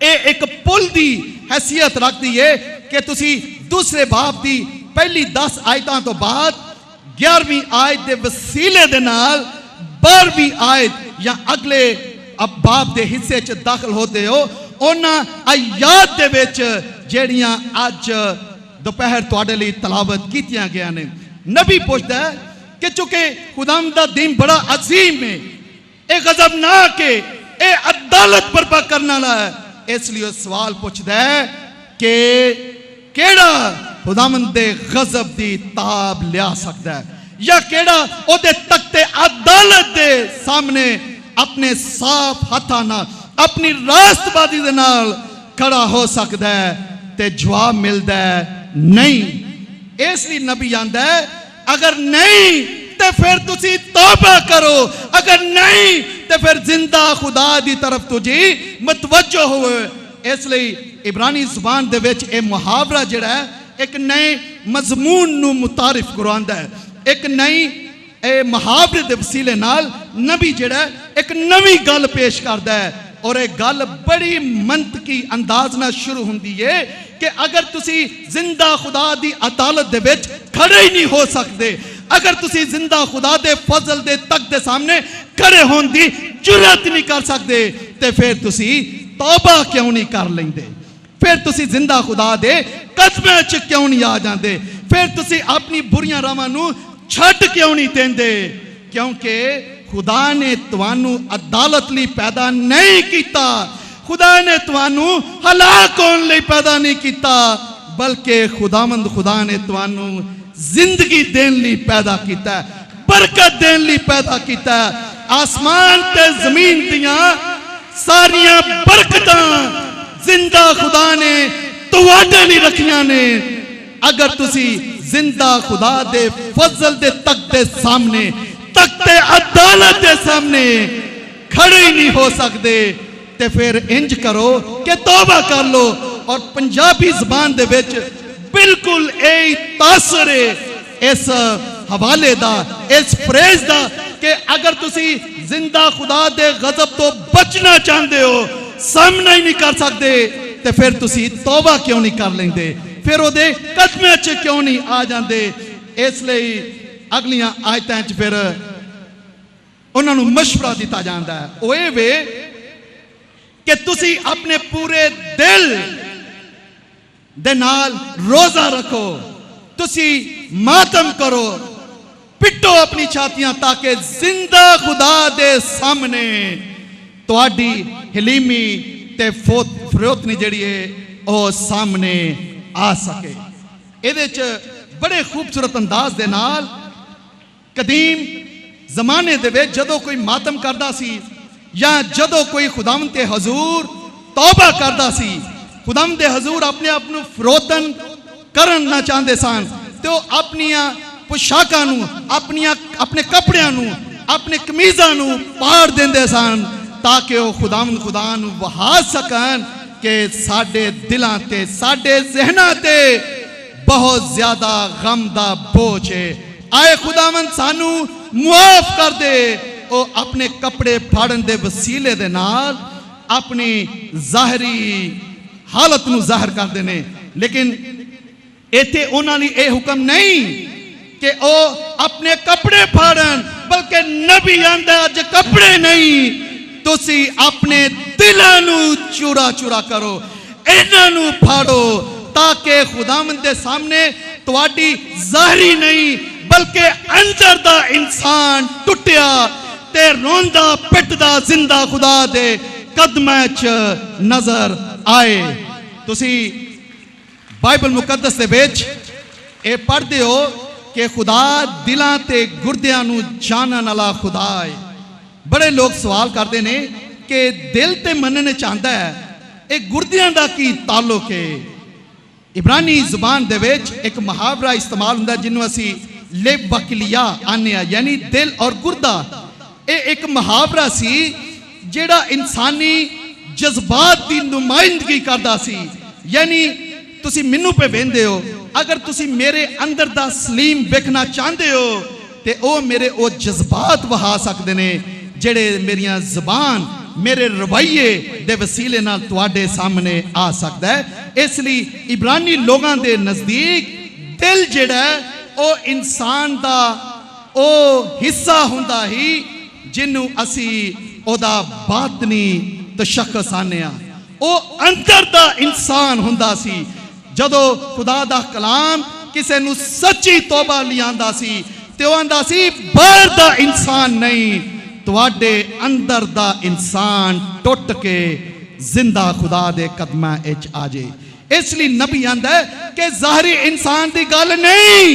ये एक पुल दी हैसियत रखती है कि तुसी दूसरे बाब दी पहली 10 आयतां तो बाद 11वीं आयत दे वसीले दे नाल 12वीं आयत या अगले अब बाब के हिस्से च दाखिल होते हो उन्हां आयात दे विच जेड़ियां अज दोपहर तुहाडे लई तलावत कीतियां गया ने। नबी पूछदा है कि चूंकि खुदावंद दा दिन बड़ा अजीम है, ये गजबनाक है, ये अदालत बर्पा करने वाला है, इसलिए सवाल पूछदा है कि केड़ा खुदावंद दे गजब दी ताब लिया सकता है या केड़ा ओदे तख्ते अदालत दे सामने अपने साफ हाथां नाल अपनी रास्तबाजी दे नाल खड़ा हो सकता है। ते जवाब मिलता है नहीं। इसलिए नबी आंदा है अगर नहीं तो फिर तुसी तौबा करो, अगर नहीं तो फिर जिंदा खुदा दी तरफ तुझी मतवज्जो हो। इसलिए इब्रानी जुबान दे विच ए मुहावरा जिहड़ा है एक नए मजमून नू मुतारिफ करवांदा है, एक नई ए मुहावरे दे वसीले नाल नबी जिहड़ा एक नवी गल पेश करदा है और एक गल बड़ी मंतकी अंदाज नाल शुरू हुंदी है कि अगर तुसी जिंदा खुदा दी अदालत दे विच खड़े ही नहीं हो सकते, अगर तुसी जिंदा खुदा दे फजल दे तक दे सामने खड़े होने दी जुर्रत नहीं कर सकते ते फिर तुसी तौबा क्यों नहीं कर लेंदे, फिर तुसी जिंदा खुदा दे कदमां च क्यों नहीं आ जांदे, फिर तुसी अपनी बुरियां रावां नू छड्ड क्यों नहीं देंदे। क्योंकि खुदा ने तुहानू अदालत लई पैदा नहीं किया, खुदा ने तुहानू हलाक होने लई पैदा नहीं किया, बल्कि खुदावंद खुदा ने तुहानू जिंदगी देने लई पैदा किया, बरकत देने लई पैदा किया। आसमान ते जमीन दियां सारियां बरकतां जिंदा खुदा ने तुहाडे लई रखियां ने। अगर तुसी जिंदा खुदा दे फजल दे तख्ते सामने, तख्ते अदालत के सामने खड़े ही नहीं हो सकते ते फिर इंज करो कि तौबा कर लो। और पंजाबी जबान दे विच बिल्कुल यही तासर है इस हवाले दा, इस फ्रेज दा कि अगर तुसी जिंदा खुदा दे गजब तो बचना चाहते हो, सामना ही नहीं कर सकते ते फिर तुसी तौबा क्यों नहीं कर लेंदे, फिर ओदे कदमां च क्यों नहीं आ जांदे। इसलिए अगलियां आयतां च फिर उन्होंने मशवरा दिता जाता है, वो ये वे कि तुसी अपने पूरे दिल दे नाल रोजा रखो, तुसी मातम करो, पिटो अपनी छातियां ताकि जिंदा खुदा दे सामने तुहाडी हलीमी ते फरोतनी जिहड़ी है वो सामने आ सके। इहदे च बड़े खूबसूरत अंदाज दे नाल कदीम जमाने दे विच जदों कोई मातम करदा सी या जदों कोई खुदावंद दे हजूर तौबा करदा सी, खुदावंद दे हजूर अपने आप नू फरोतन करना चाहते सन तो अपनियां पोशाकां नू, अपने कपड़ियां नू, अपने कमीज़ां नू पाड़ देंदे सन ताकि वह खुदावंद खुदा नू वहा सकन कि साडे दिलां ते साडे ज़हनां ते बहुत ज्यादा गम दा बोझ है, आए खुदावंद सानू मुआफ कर दे। वो अपने कपड़े फाड़न दे वसीले दे नाल अपनी जाहरी हालत नू जाहिर करते हैं, लेकिन इत्थे उन्हां लई यह हुक्म नहीं कि वो अपने कपड़े फाड़न, बल्कि नबी आंदा अज कपड़े नहीं, तुसी अपने दिलां नू चूरा चूरा करो, इन्हां नू फाड़ो ताकि खुदावंद दे सामने तुहाडी जाहरी नहीं बल्कि अंदर दा इंसान टुटिया ते रोंदा पिटदा जिंदा खुदा दे कदमां च नजर आए। तुसी बाइबल मुकद्दस दे विच ये पढ़दे हो कि खुदा दिलां ते गुरदियां नू जानन वाला खुदा है। बड़े लोग सवाल करते ने कि दिल ते मनने चाहता है, ये गुरदियां दा की ताल्लुक है। इब्रानी जुबान दे विच एक मुहावरा इस्तेमाल हुंदा जिन्हों असी लिब वकलिया आने, यानी दिल और गुरदा। ये एक मुहावरा सी जेड़ा इंसानी जज्बात की नुमाइंदगी करता सी। यानी तुसी मैनू पे वेंदे हो, अगर तुसी मेरे अंदर दा सलीम वेखना चाहते हो तो वह मेरे वो जज्बात वहा सकते ने जेड़े मेरिया जबान मेरे रवैये दे वसीले नाल तुहाडे सामने आ सकता है। इसलिए इब्रानी लोगों के नज़दीक दिल जिहड़ा है वो इंसान दा ओ हिस्सा हुंदा ही जिन्हों असी ओदा बातनी तशख्खुस आने ओ अंदर दा इंसान हुंदा सी। जदों खुदा दा कलाम किसे नूं सच्ची तौबा लियांदा सी ते ओ आंदा सी बाहर दा इंसान नहीं, तुहाडे अंदर दा इंसान टुट के जिंदा खुदा दे कदमां विच आ जाए। इसलिए नबी आंदा है कि ज़ाहरी इंसान दी गल नहीं,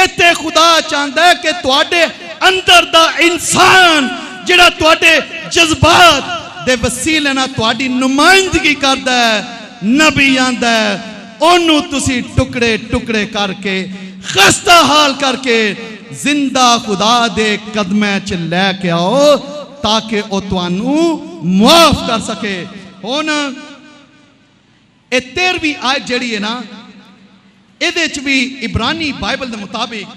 इत्थे खुदा चाहता है कि तुहाडे अंदर दा इंसान जिहड़ा तुहाडे जज्बात दे वसीले नाल तुहाडी नुमाइंदगी करदा है, नबी आंदा है ओनू तुसी टुकड़े टुकड़े करके खस्ता हाल करके जिंदा खुदा दे कदमां च लैके आओ ताकि ओ तुहानू मुआफ कर सके। हुण ए 13वीं आयत जिहड़ी है ना, इहदे च भी इब्रानी बाइबल के मुताबिक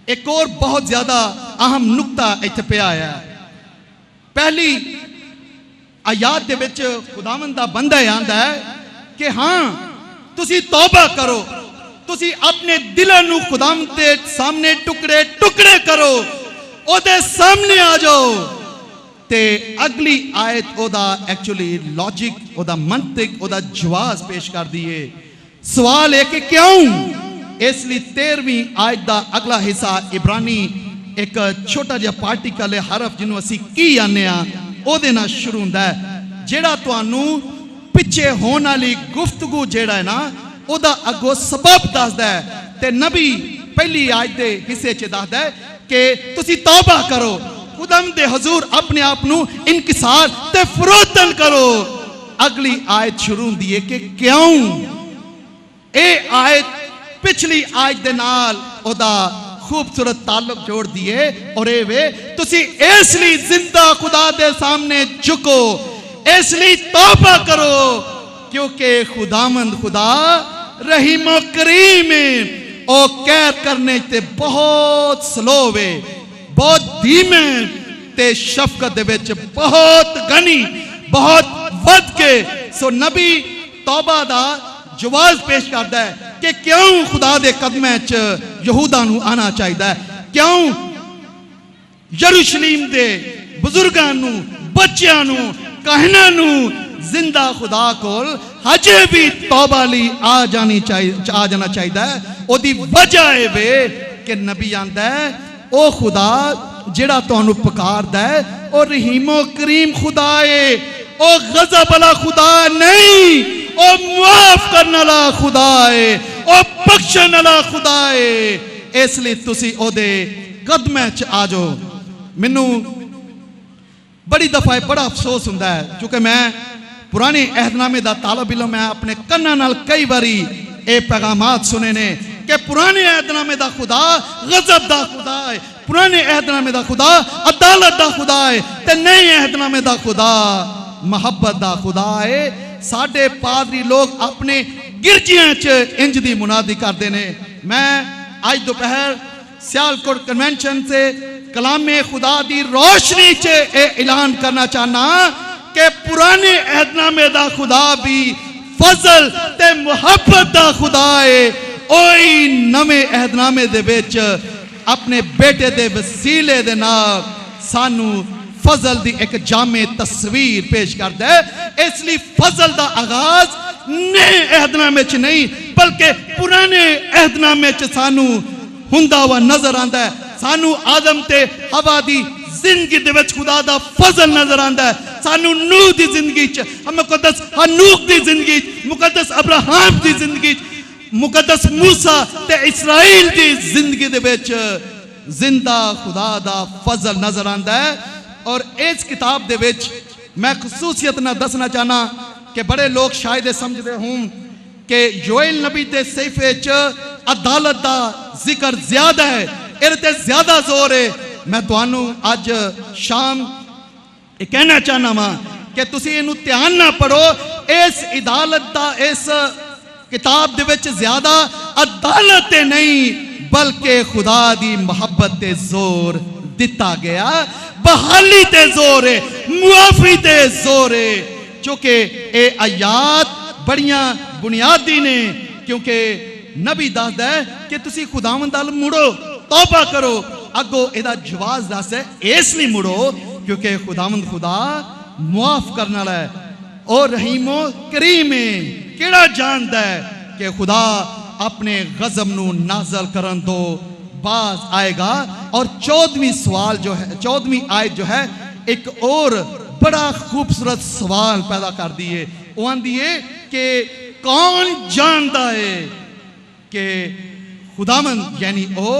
एक और बहुत ज्यादा अहम नुकता इत्थे पिया है। पहली आयात दे विच खुदावंद दा बंदा आंदा है कि हाँ तुसी तौबा करो, तुसी अपने दिलों नू खुदावंद दे सामने टुकड़े टुकड़े करो, ओदे सामने आ जाओ। ते अगली आयत ओदा एक्चुअली लॉजिक, ओदा मंतिक, ओदा जवाब पेश कर दिए। सवाल है कि क्यों? इसलिए 13वीं आयत दा अगला हिस्सा इब्रानी एक छोटा जिहा पार्टिकल है हरफ जिन्हों असी की आने ओदे नाल शुरू हुंदा है, जेड़ा तुहानू पिछे होने वाली गुफ्तगू जेड़ा है ना ओदा अगो सबब दसदा है। ते नबी पहली आयत दे हिस्से च दसदा है कि तुसी तौबा करो, खुदावंद दे हुजूर अपने आप नू इनकिसार ते फरोतन करो। अगली आयत शुरू हुंदी है कि क्यों? ए आयत पिछली आयत दे नाल ओदा खूबसूरत ताल्लुक जोड़ दिए और ए वे तुसी इसलिए जिंदा खुदा दे सामने झुको, इसलिए तौबा करो क्योंकि खुदावंद खुदा रहीम और करीम है, ओ कहर करने ते बहुत स्लो वे, बहुत धीमे ते शफकत दे विच बहुत गनी, बहुत वध के। सो नबी तौबा दा जवाब पेश करता है कि क्यों खुदा दे कदमां च यहूदा नू आना चाहिए, क्यों यरूशलेम दे बुजुर्गां नू, बच्चियां नू, कहना नू जिंदा खुदा कोल हजे भी तौबा ली आ जाना चाहिए। ओदी वजह है वे कि नबी आंदा है ओ खुदा जिहड़ा तुहानू पुकारदा है ओ रहीमो करीम खुदा है, ओ गजब वाला खुदा नहीं, ओ माफ करने वाला खुदा है, ओ बख्शण वाला खुदा है। इसलिए तुसी ओदे कदमां च आ जाओ। मैनू बड़ी दफा बड़ा अफसोस हुंदा है क्योंकि मैं पुराने अहदनामे दा तालब इल्म मैं अपने कन्नां नाल कई बारी ये पैगामात सुने ने कि पुराने अहदनामे दा खुदा गजब दा खुदा है, पुराने अहदनामे दा खुदा अदालत दा खुदा है, ते नए अहदनामे दा खुदा मोहब्बत दा खुदा है। साडे पादरी लोग अपने गिरजियां च इंज दी मुनादी करते ने। मैं आज दोपहर सियालकोट कन्वेंशन से कलामे खुदा दी रोशनी च ऐलान करना चाहना कि पुराने अहदनामे दा खुदा भी फजल ते मुहब्बत दा खुदा है, ओही नवे अहदनामे दे विच अपने बेटे दे वसीले दे नाल सानू फजल दी एक जामे तस्वीर पेश करता है। इसलिए फजल दा आगाज नए अहदनामे च नहीं बल्कि पुराने अहदनामे च सानू हुंदा हुआ नजर आंदा है। सानू आदम ते हवा दी जिंदगी दे विच खुदा दा फजल नजर आंदा है, सानू नूह दी जिंदगी च, मुकद्दस हनूक दी जिंदगी, मुकद्दस अब्राहम दी जिंदगी, मुकद्दस मूसा ते इस्राइल दी जिंदगी दे विच जिंदा खुदा दा फजल नजर आंदा है। और इस किताब दे विच मैं खसूसियत ना दसना चाहना कि बड़े लोग शायद समझते हों कि योएल नबी दे सहीफे च अदालत दा जिक्र ज्यादा है, इहते ज्यादा जोर है। मैं तुहानू अज शाम ये कहना चाहना वा कि तुसी इहनू ध्यान ना पढ़ो। इस अदालत दा इस किताब दे विच ज्यादा अदालत ते नहीं बल्कि खुदा दी मोहब्बत ते जोर दिता गया, बहाली ते जोर है, मुआफी ते जोर है। क्योंकि ये आयात बड़ियां बुनियादी ने क्योंकि नबी दसदा है कि तुसी खुदावंद अल मुड़ो, तौबा करो, अगो एदा जवाब दस है, इसलिए मुड़ो क्योंकि खुदावंद खुदा मुआफ करने वाला है और रहीमो करीम है। केड़ा जानदा है कि खुदा अपने गजब नू नाज़ल करन तो बाज आएगा। और 14वीं सवाल जो है, 14वीं आयत जो है, एक और बड़ा खूबसूरत सवाल पैदा कर दिए। वो आंदी है कि कौन जानता है कि खुदावंद यानी ओ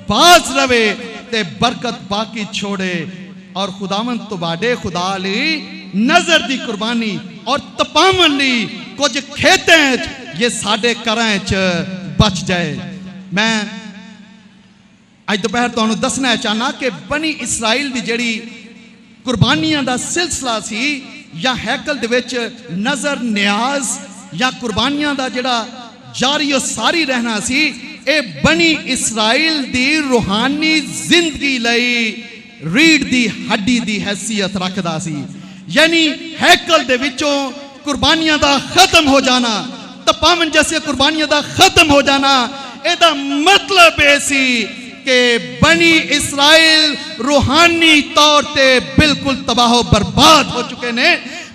बाज रवे ते बरकत बाकी छोड़े और खुदावंद तुहाडे खुदा लई नजर दी कुर्बानी और तपावन लई कुछ खेतें च ये साडे घरां च बच जाए। मैं अज दोपहर तुहानू दसना चाहना कि बनी इसराइल दी जेड़ी कुर्बानियां दा सिलसिला सी या हैकल दे विच नजर न्याज या कुर्बानियां दा जेड़ा जारी और सारी रहना सी, ए बनी इसराइल दी रूहानी जिंदगी लई रीढ़ दी हड्डी दी हैसियत रखदा सी। यानी हैकल दे विचों कुर्बानियां दा खत्म हो जाना, तपावन जैसे कुर्बानियां दा खत्म हो जाना, एदा मतलब ए सी कि बनी इसराइल रूहानी तौर पे बिल्कुल तबाह बर्बाद हो चुके ने,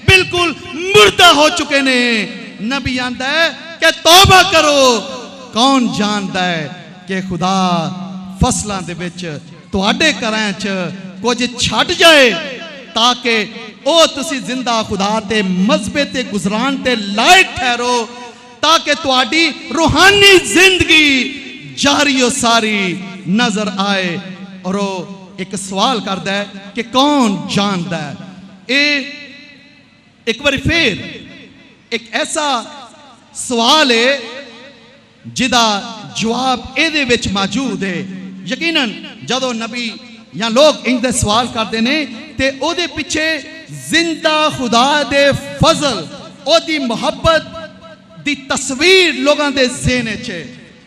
बिल्कुल मुर्दा हो चुके ने। नबी आंदा है कि तौबा करो। कौन जानता है कि खुदा फसलों दे विच तुहाडे घरां च कुछ छड़ जाए ताकि ओ तुसी जिंदा खुदा ते मजबे ते गुजरान ते लायक ठहरो, ताकि तुहाडी रूहानी जिंदगी जारी और सारी नजर आए। और वो एक सवाल करता है कि कौन जानता है। ये एक बार फिर एक ऐसा सवाल है जिदा जवाब एदे विच मौजूद है। यकीनन जदों नबी या लोग इनके सवाल करते ने ते ओदे पिछे जिंदा खुदा दे फजल ओदी मोहब्बत दी तस्वीर लोगों के ज़हन च,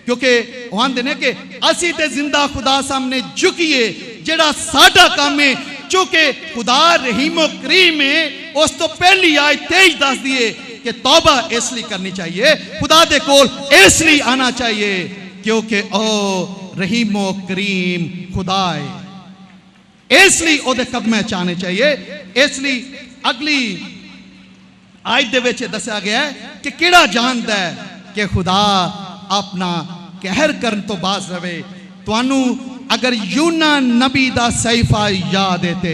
क्योंकि वो आंदे ने कि असी ते जिंदा खुदा सामने झुकिए, जेड़ा साडा काम है। चूंकि खुदा रहीमो करीम है, उस तो पहली आयत 23 दस दिए कि तौबा इसलिए करनी चाहिए, खुदा दे कोल इसलिए आना चाहिए क्योंकि ओ रहीमो करीम खुदा है, इसलिए ओदे कदम च आने चाहिए। इसलिए अगली आयत दे विच दस्या गया है कि केड़ा जानदा है कि खुदा अपना कहर करन तो बाज रवे। तुहानू अगर यूना नबी दा सहीफा याद है ते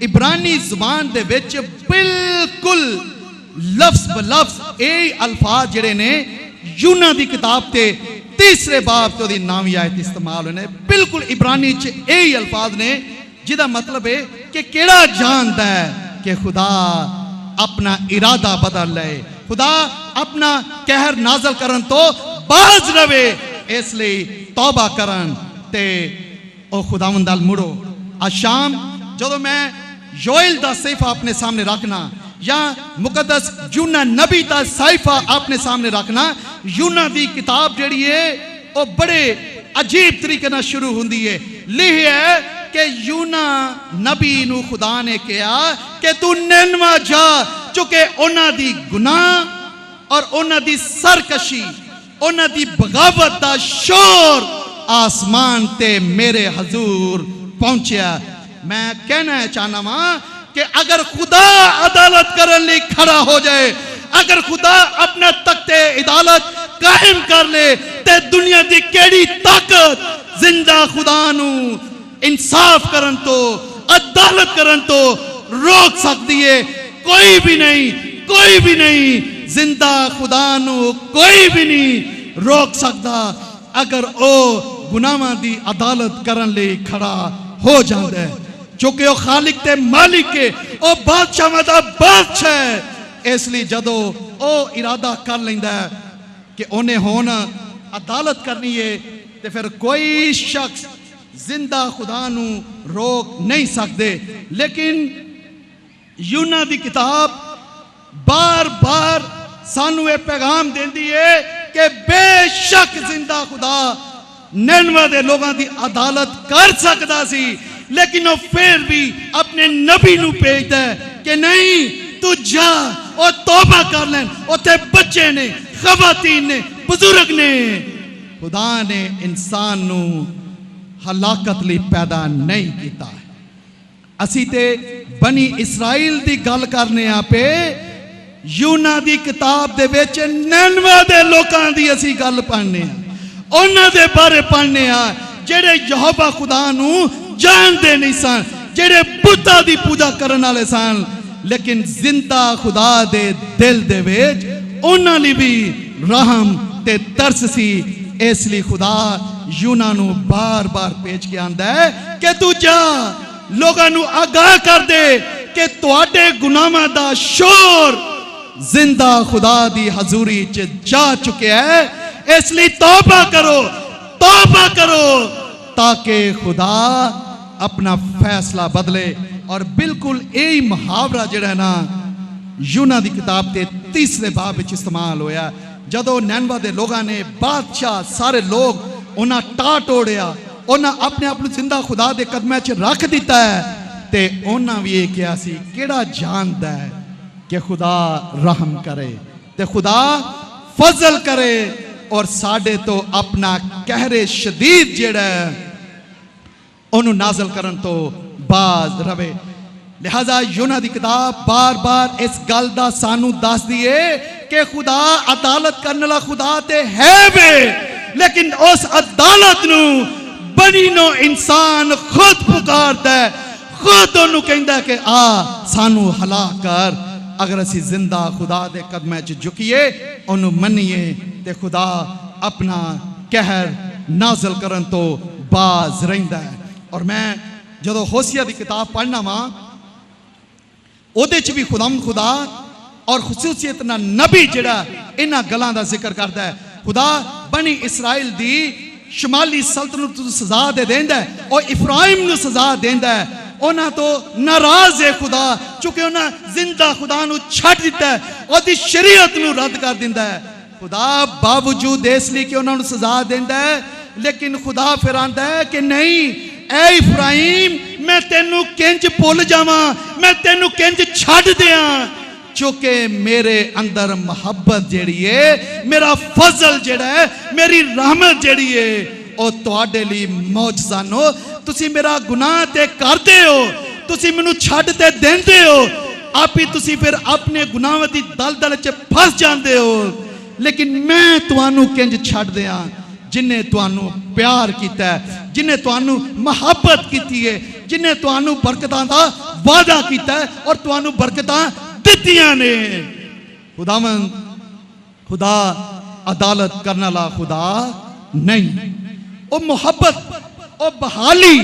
इब्रानी जुबान दे विच बिल्कुल लफ्ज ब लफ्ज ए अल्फाज जेड़े ने यूना दी किताब ते तीसरे बाब तो दी नामी आयत इस्तेमाल होने, बिल्कुल इब्रानी च यही अल्फाज ने जिदा मतलब है कि केड़ा जानता है कि खुदा अपना इरादा बदल ले, खुदा अपना कहर नाजल करन तो बाज रवे, इसलिए तौबा करन ते ओ खुदावंद अल मुड़ो। आज शाम जो मैं योएल दा सहीफा अपने सामने रखना या मुकद्दस यूना नबी दा सहीफा अपने सामने रखना, यूना दी किताब जड़ी है वो बड़े अजीब तरीके ना शुरू होंदी है। लिखिया है कि यूना नबी नू खुदा ने कहा कि तू निनवा जा, चूंकि उन्हां दी गुनाह और उन्हां दी सरकशी, उन्हां दी बगावत दा शोर आसमान ते मेरे हजूर पहुंचा। मैं कहना चाहना वा कि अगर खुदा अदालत करने लिए खड़ा हो जाए, अगर खुदा अपना तख्ते अदालत कायम कर ले, ते दुनिया की केड़ी ताकत जिंदा खुदा नू इंसाफ करन तो अदालत करन तो रोक सकती है? कोई भी नहीं, कोई भी नहीं। जिंदा खुदा नू कोई भी नहीं रोक सकता अगर ओ गुनाहां दी अदालत करन लिए खड़ा हो जाता है, क्योंकि वह खालिक ते मालिक है, वह बादशाह दा बादशाह है। इसलिए जदों ओ इरादा कर लेंदा है कि उन्हें हुण अदालत करनी है, तो फिर कोई शख्स जिंदा खुदा नू रोक नहीं सकते। लेकिन यूना दी किताब बार बार सानू ये पैगाम देती है कि बेशक जिंदा खुदा निनवे दे लोगों की अदालत कर सकता सी, लेकिन वो फिर भी अपने नबी नू भेजता है कि नहीं तू जा और तौबा कर लें। उथे बच्चे ने, खवातीन ने, बुजुर्ग ने। खुदा ने इंसान नू हलाकत लई पैदा नहीं किया। असी ते बनी इसराइल दी गल करने आ पे यूना दी किताब दे विच निनवे दे लोकां दी असी गल पढ़ने आ, उन्हां दे बारे पढ़ने आ जेड़े यहोवा खुदा नू जानदे नहीं सन, जेड़े बुद्धा दी पूजा करन वाले सन, लेकिन जिंदा खुदा दे दिल दे विच उन्हां लई भी रहम ते तरस सी। इसलिए खुदा यूना नू बार बार भेज के आंदा है कि तू जा लोगों नू आगाह कर दे कि तुहाडे गुनाहां दा शोर जिंदा खुदा दी हजूरी च जा चुके है। इसलिए तौबा करो ताकि खुदा अपना फैसला बदले। और बिल्कुल यही मुहावरा जिहड़ा है ना यूना दी किताब के 3 बाब में इस्तेमाल होया। जदों नैनवा दे लोगों ने बादशाह सारे लोग उन्हें टा टोड़िया, उन्हें अपने आप जिंदा खुदा दे कदमां च रख दिता है, ते उन्हें भी ये कहा सी केड़ा जानदा है कि खुदा रहम करे ते खुदा फजल करे और साडे तो अपना कहरे शदीद जेड़ा उन्होंने नाजल करन तो बाज रवे। लिहाजा यूना दी किताब बार बार इस गल दा सानू दस दिए कि खुदा अदालत करने वाला खुदा ते है वे, लेकिन उस अदालत नू बनी नो इंसान खुद पुकारदा है, खुद उन्होंने कहंदा कि आ सानू हलाक कर। अगर असी जिंदा खुदा दे कदमां च झुकीए उन्होंने मन्नीए ते खुदा अपना कहर नाजल करन तो बाज रहिंदा है। और मैं जदों होसिया दी किताब पढ़ना वा ओदे च भी खुदा और खुसूसियत ना नबी जिहड़ा इन्हां गल्लां दा जिक्र करदा है। खुदा बनी इसराइल दी शमाली सल्तनत नूं सजा दे देंदा है और इफ्राइम नूं सजा देंदा है। उन्हां तो नाराज है खुदा, चूंकि उन्हां जिंदा खुदा नूं छड्ड दिता है, ओदी शरीयत नूं रद्द कर दिंदा है। खुदा बावजूद इसलिए कि उन्हां नूं सजा देंदा है, लेकिन खुदा फिर आंदा है कि नहीं ऐ इफ्राइम मैं तेनू किंज भुल जावां, मैं तेनू किंज छड्ड दियां, चूंकि मेरे अंदर मुहब्बत जेड़ी है, मेरा फजल जेड़ा है, मेरी रहमत जेड़ी है ओ तुहाडे लई मौजज़ानो। तुसी मेरा गुनाह ते करदे हो, तुसी मैनू छड्ड ते देंदे हो, आप ही तुसी फिर अपने गुनाहां दी दलदल च फस जांदे हो, लेकिन मैं तुहानू किंज छड्ड दियां जिन्हें तुहानू प्यार किया है, जिन्हें तुहानू मुहब्बत की है, जिन्हें तुहानू बरकतां दा वादा किया है और तुहानू बरकतां दित्तियां ने। खुदा अदालत करने वाला खुदा नहीं, वो मुहब्बत, वो बहाली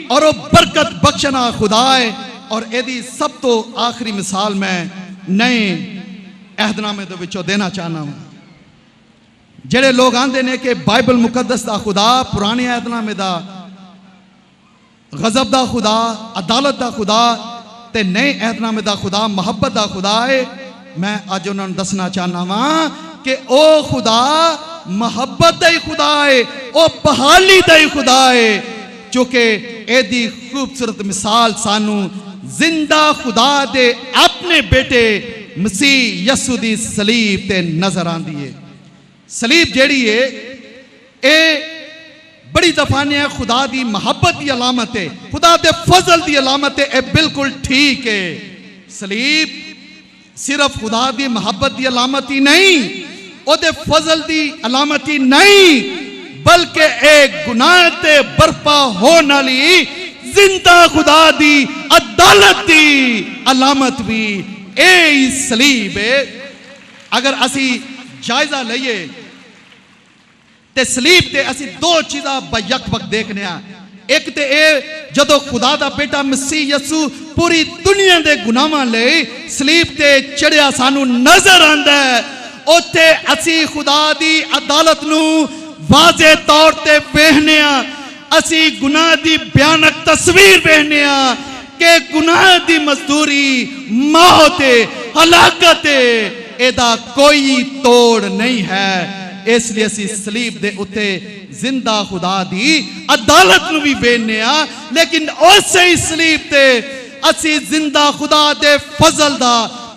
और वो बरकत बख्शना खुदा है। और यदि सब तो आखिरी मिसाल मैं नए अहदनामे दे विचों देना चाहना हूं। जेड़े लोग आंदे ने कि बाइबल मुकद्दस दा खुदा पुराने अहदनामे दा गजब दा खुदा, अदालत दा खुदा ते नए अहदनामे दा खुदा मुहब्बत दा खुदा है। मैं अज उन्होंने दसना चाहना वा कि ओ खुदा मुहब्बत दा ही खुदा है, ओ बहाली दा ही खुदा है, चूंकि एदी खूबसूरत मिसाल सानू जिंदा खुदा दे अपने बेटे मसीह यसू दी सलीब ते नजर आंदी है। सलीब जेड़ी है ए बड़ी दफा ने खुदा दी मुहब्बत की अलामत है, खुदा दे फजल की अलामत है, ए बिल्कुल ठीक है। सलीब सिर्फ खुदा दी मुहब्बत की अलामत ही नहीं, ओदे फजल की अलामत ही नहीं, बल्कि एक गुनाह ते बर्पा होने वाली जिंदा खुदा दी अदालत की अलामत भी ए सलीब है। अगर असी जायजा लईए ते सलीब ते असी दो चीज़ां बयक वक्त देखने आ। एक ते ए जदों खुदा दा बेटा मसीह यसू पूरी दुनिया दे गुनाहां लई सलीब ते चढ़िया सानू नजर आंदा है, उत्थे असी खुदा दी अदालत नू वाज़े तौर ते वेखने आ। असी गुनाह दी भयानक तस्वीर वेखने आ कि गुनाह दी मजदूरी मौत है, हलाकत है, एदा कोई तोड़ नहीं है। इसलिए असी सलीब दे उत्ते जिंदा खुदा दी अदालत नू भी वेखने आ, लेकिन उसे ही सलीब ते असी जिंदा खुदा दे फजल दा,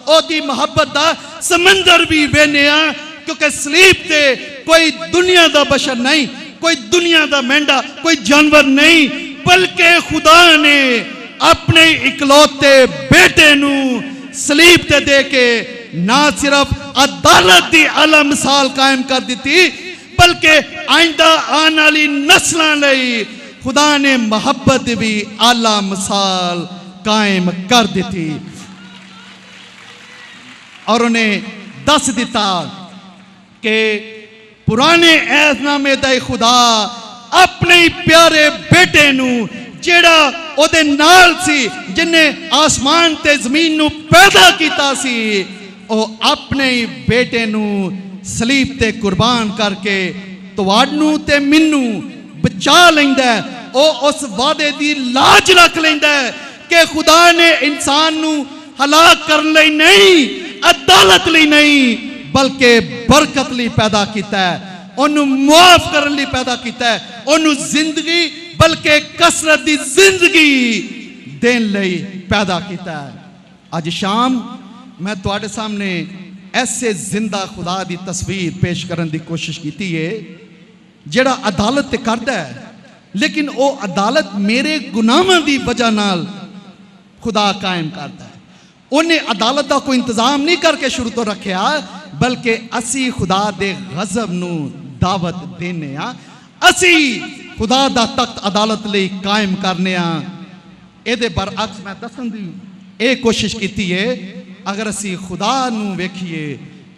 ओदी मुहब्बत दा समंदर भी वेखने आ, क्योंकि सलीब ते कोई दुनिया दा बशर नहीं, कोई दुनिया का मेंढा, कोई जानवर नहीं, बल्कि खुदा ने अपने इकलौते बेटे नू सलीब ते दे के ना सिर्फ अदालत की आला मिसाल कायम कर दी, बल्कि आइंदा आने वाली नस्लों लई खुदा ने मोहब्बत भी आला मिसाल कायम कर दी। और उन्हें दस दिता कि पुराने ऐज़नामे दा खुदा अपने प्यारे बेटे नू जेड़ा ओदे नाल सी, जिन्हें आसमान ते जमीन नू पैदा किया सी, ओ अपने बेटे नू सलीब ते कुर्बान करके तुहानू ते मैनू बचा लेंदा है। ओ उस वादे दी लाज रख लेंदा है कि खुदा ने इंसान नू हलाक करने लई नहीं, अदालत लई नहीं, बल्कि बरकत लई पैदा किया है, ओनू मुआफ करने लई पैदा किया है, ओनू जिंदगी बल्कि कसरत दी जिंदगी देने लई पैदा किया है। आज शाम मैं तुहाडे सामने ऐसे जिंदा खुदा दी तस्वीर पेश करने की कोशिश की है जेड़ा अदालत करता है, लेकिन वो अदालत मेरे गुनाहों की वजह नाल खुदा कायम करता है। उन्हें अदालत का कोई इंतजाम नहीं करके शुरू तो रखा, बल्कि असी खुदा दे गजब नू दावत देने, असी खुदा दा तख्त अदालत लई कायम करने। ये बरअक्स मैं दसन दी ये कोशिश की है, अगर असी खुदा नू वेखिए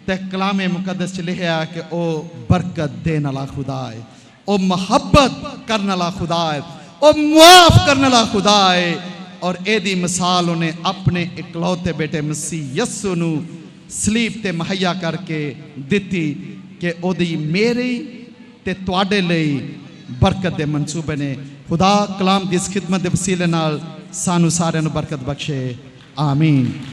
तो कलामे मुकद्दस च लिखा कि वह बरकत देने वाला खुदा है, वह मुहब्बत करने वाला खुदा है, वह मुआफ करने वाला खुदा है। और एदी मिसाल उन्हें अपने इकलौते बेटे मसीह यस्सु नू सलीब ते मुहैया करके दिती कि ओदी मेरी ते तुहाडे लई बरकत दे मंसूबे ने। खुदा कलाम दी इस खिदमत दे वसीले नाल सानू सारिआं नू बरकत बख्शे। आमीन।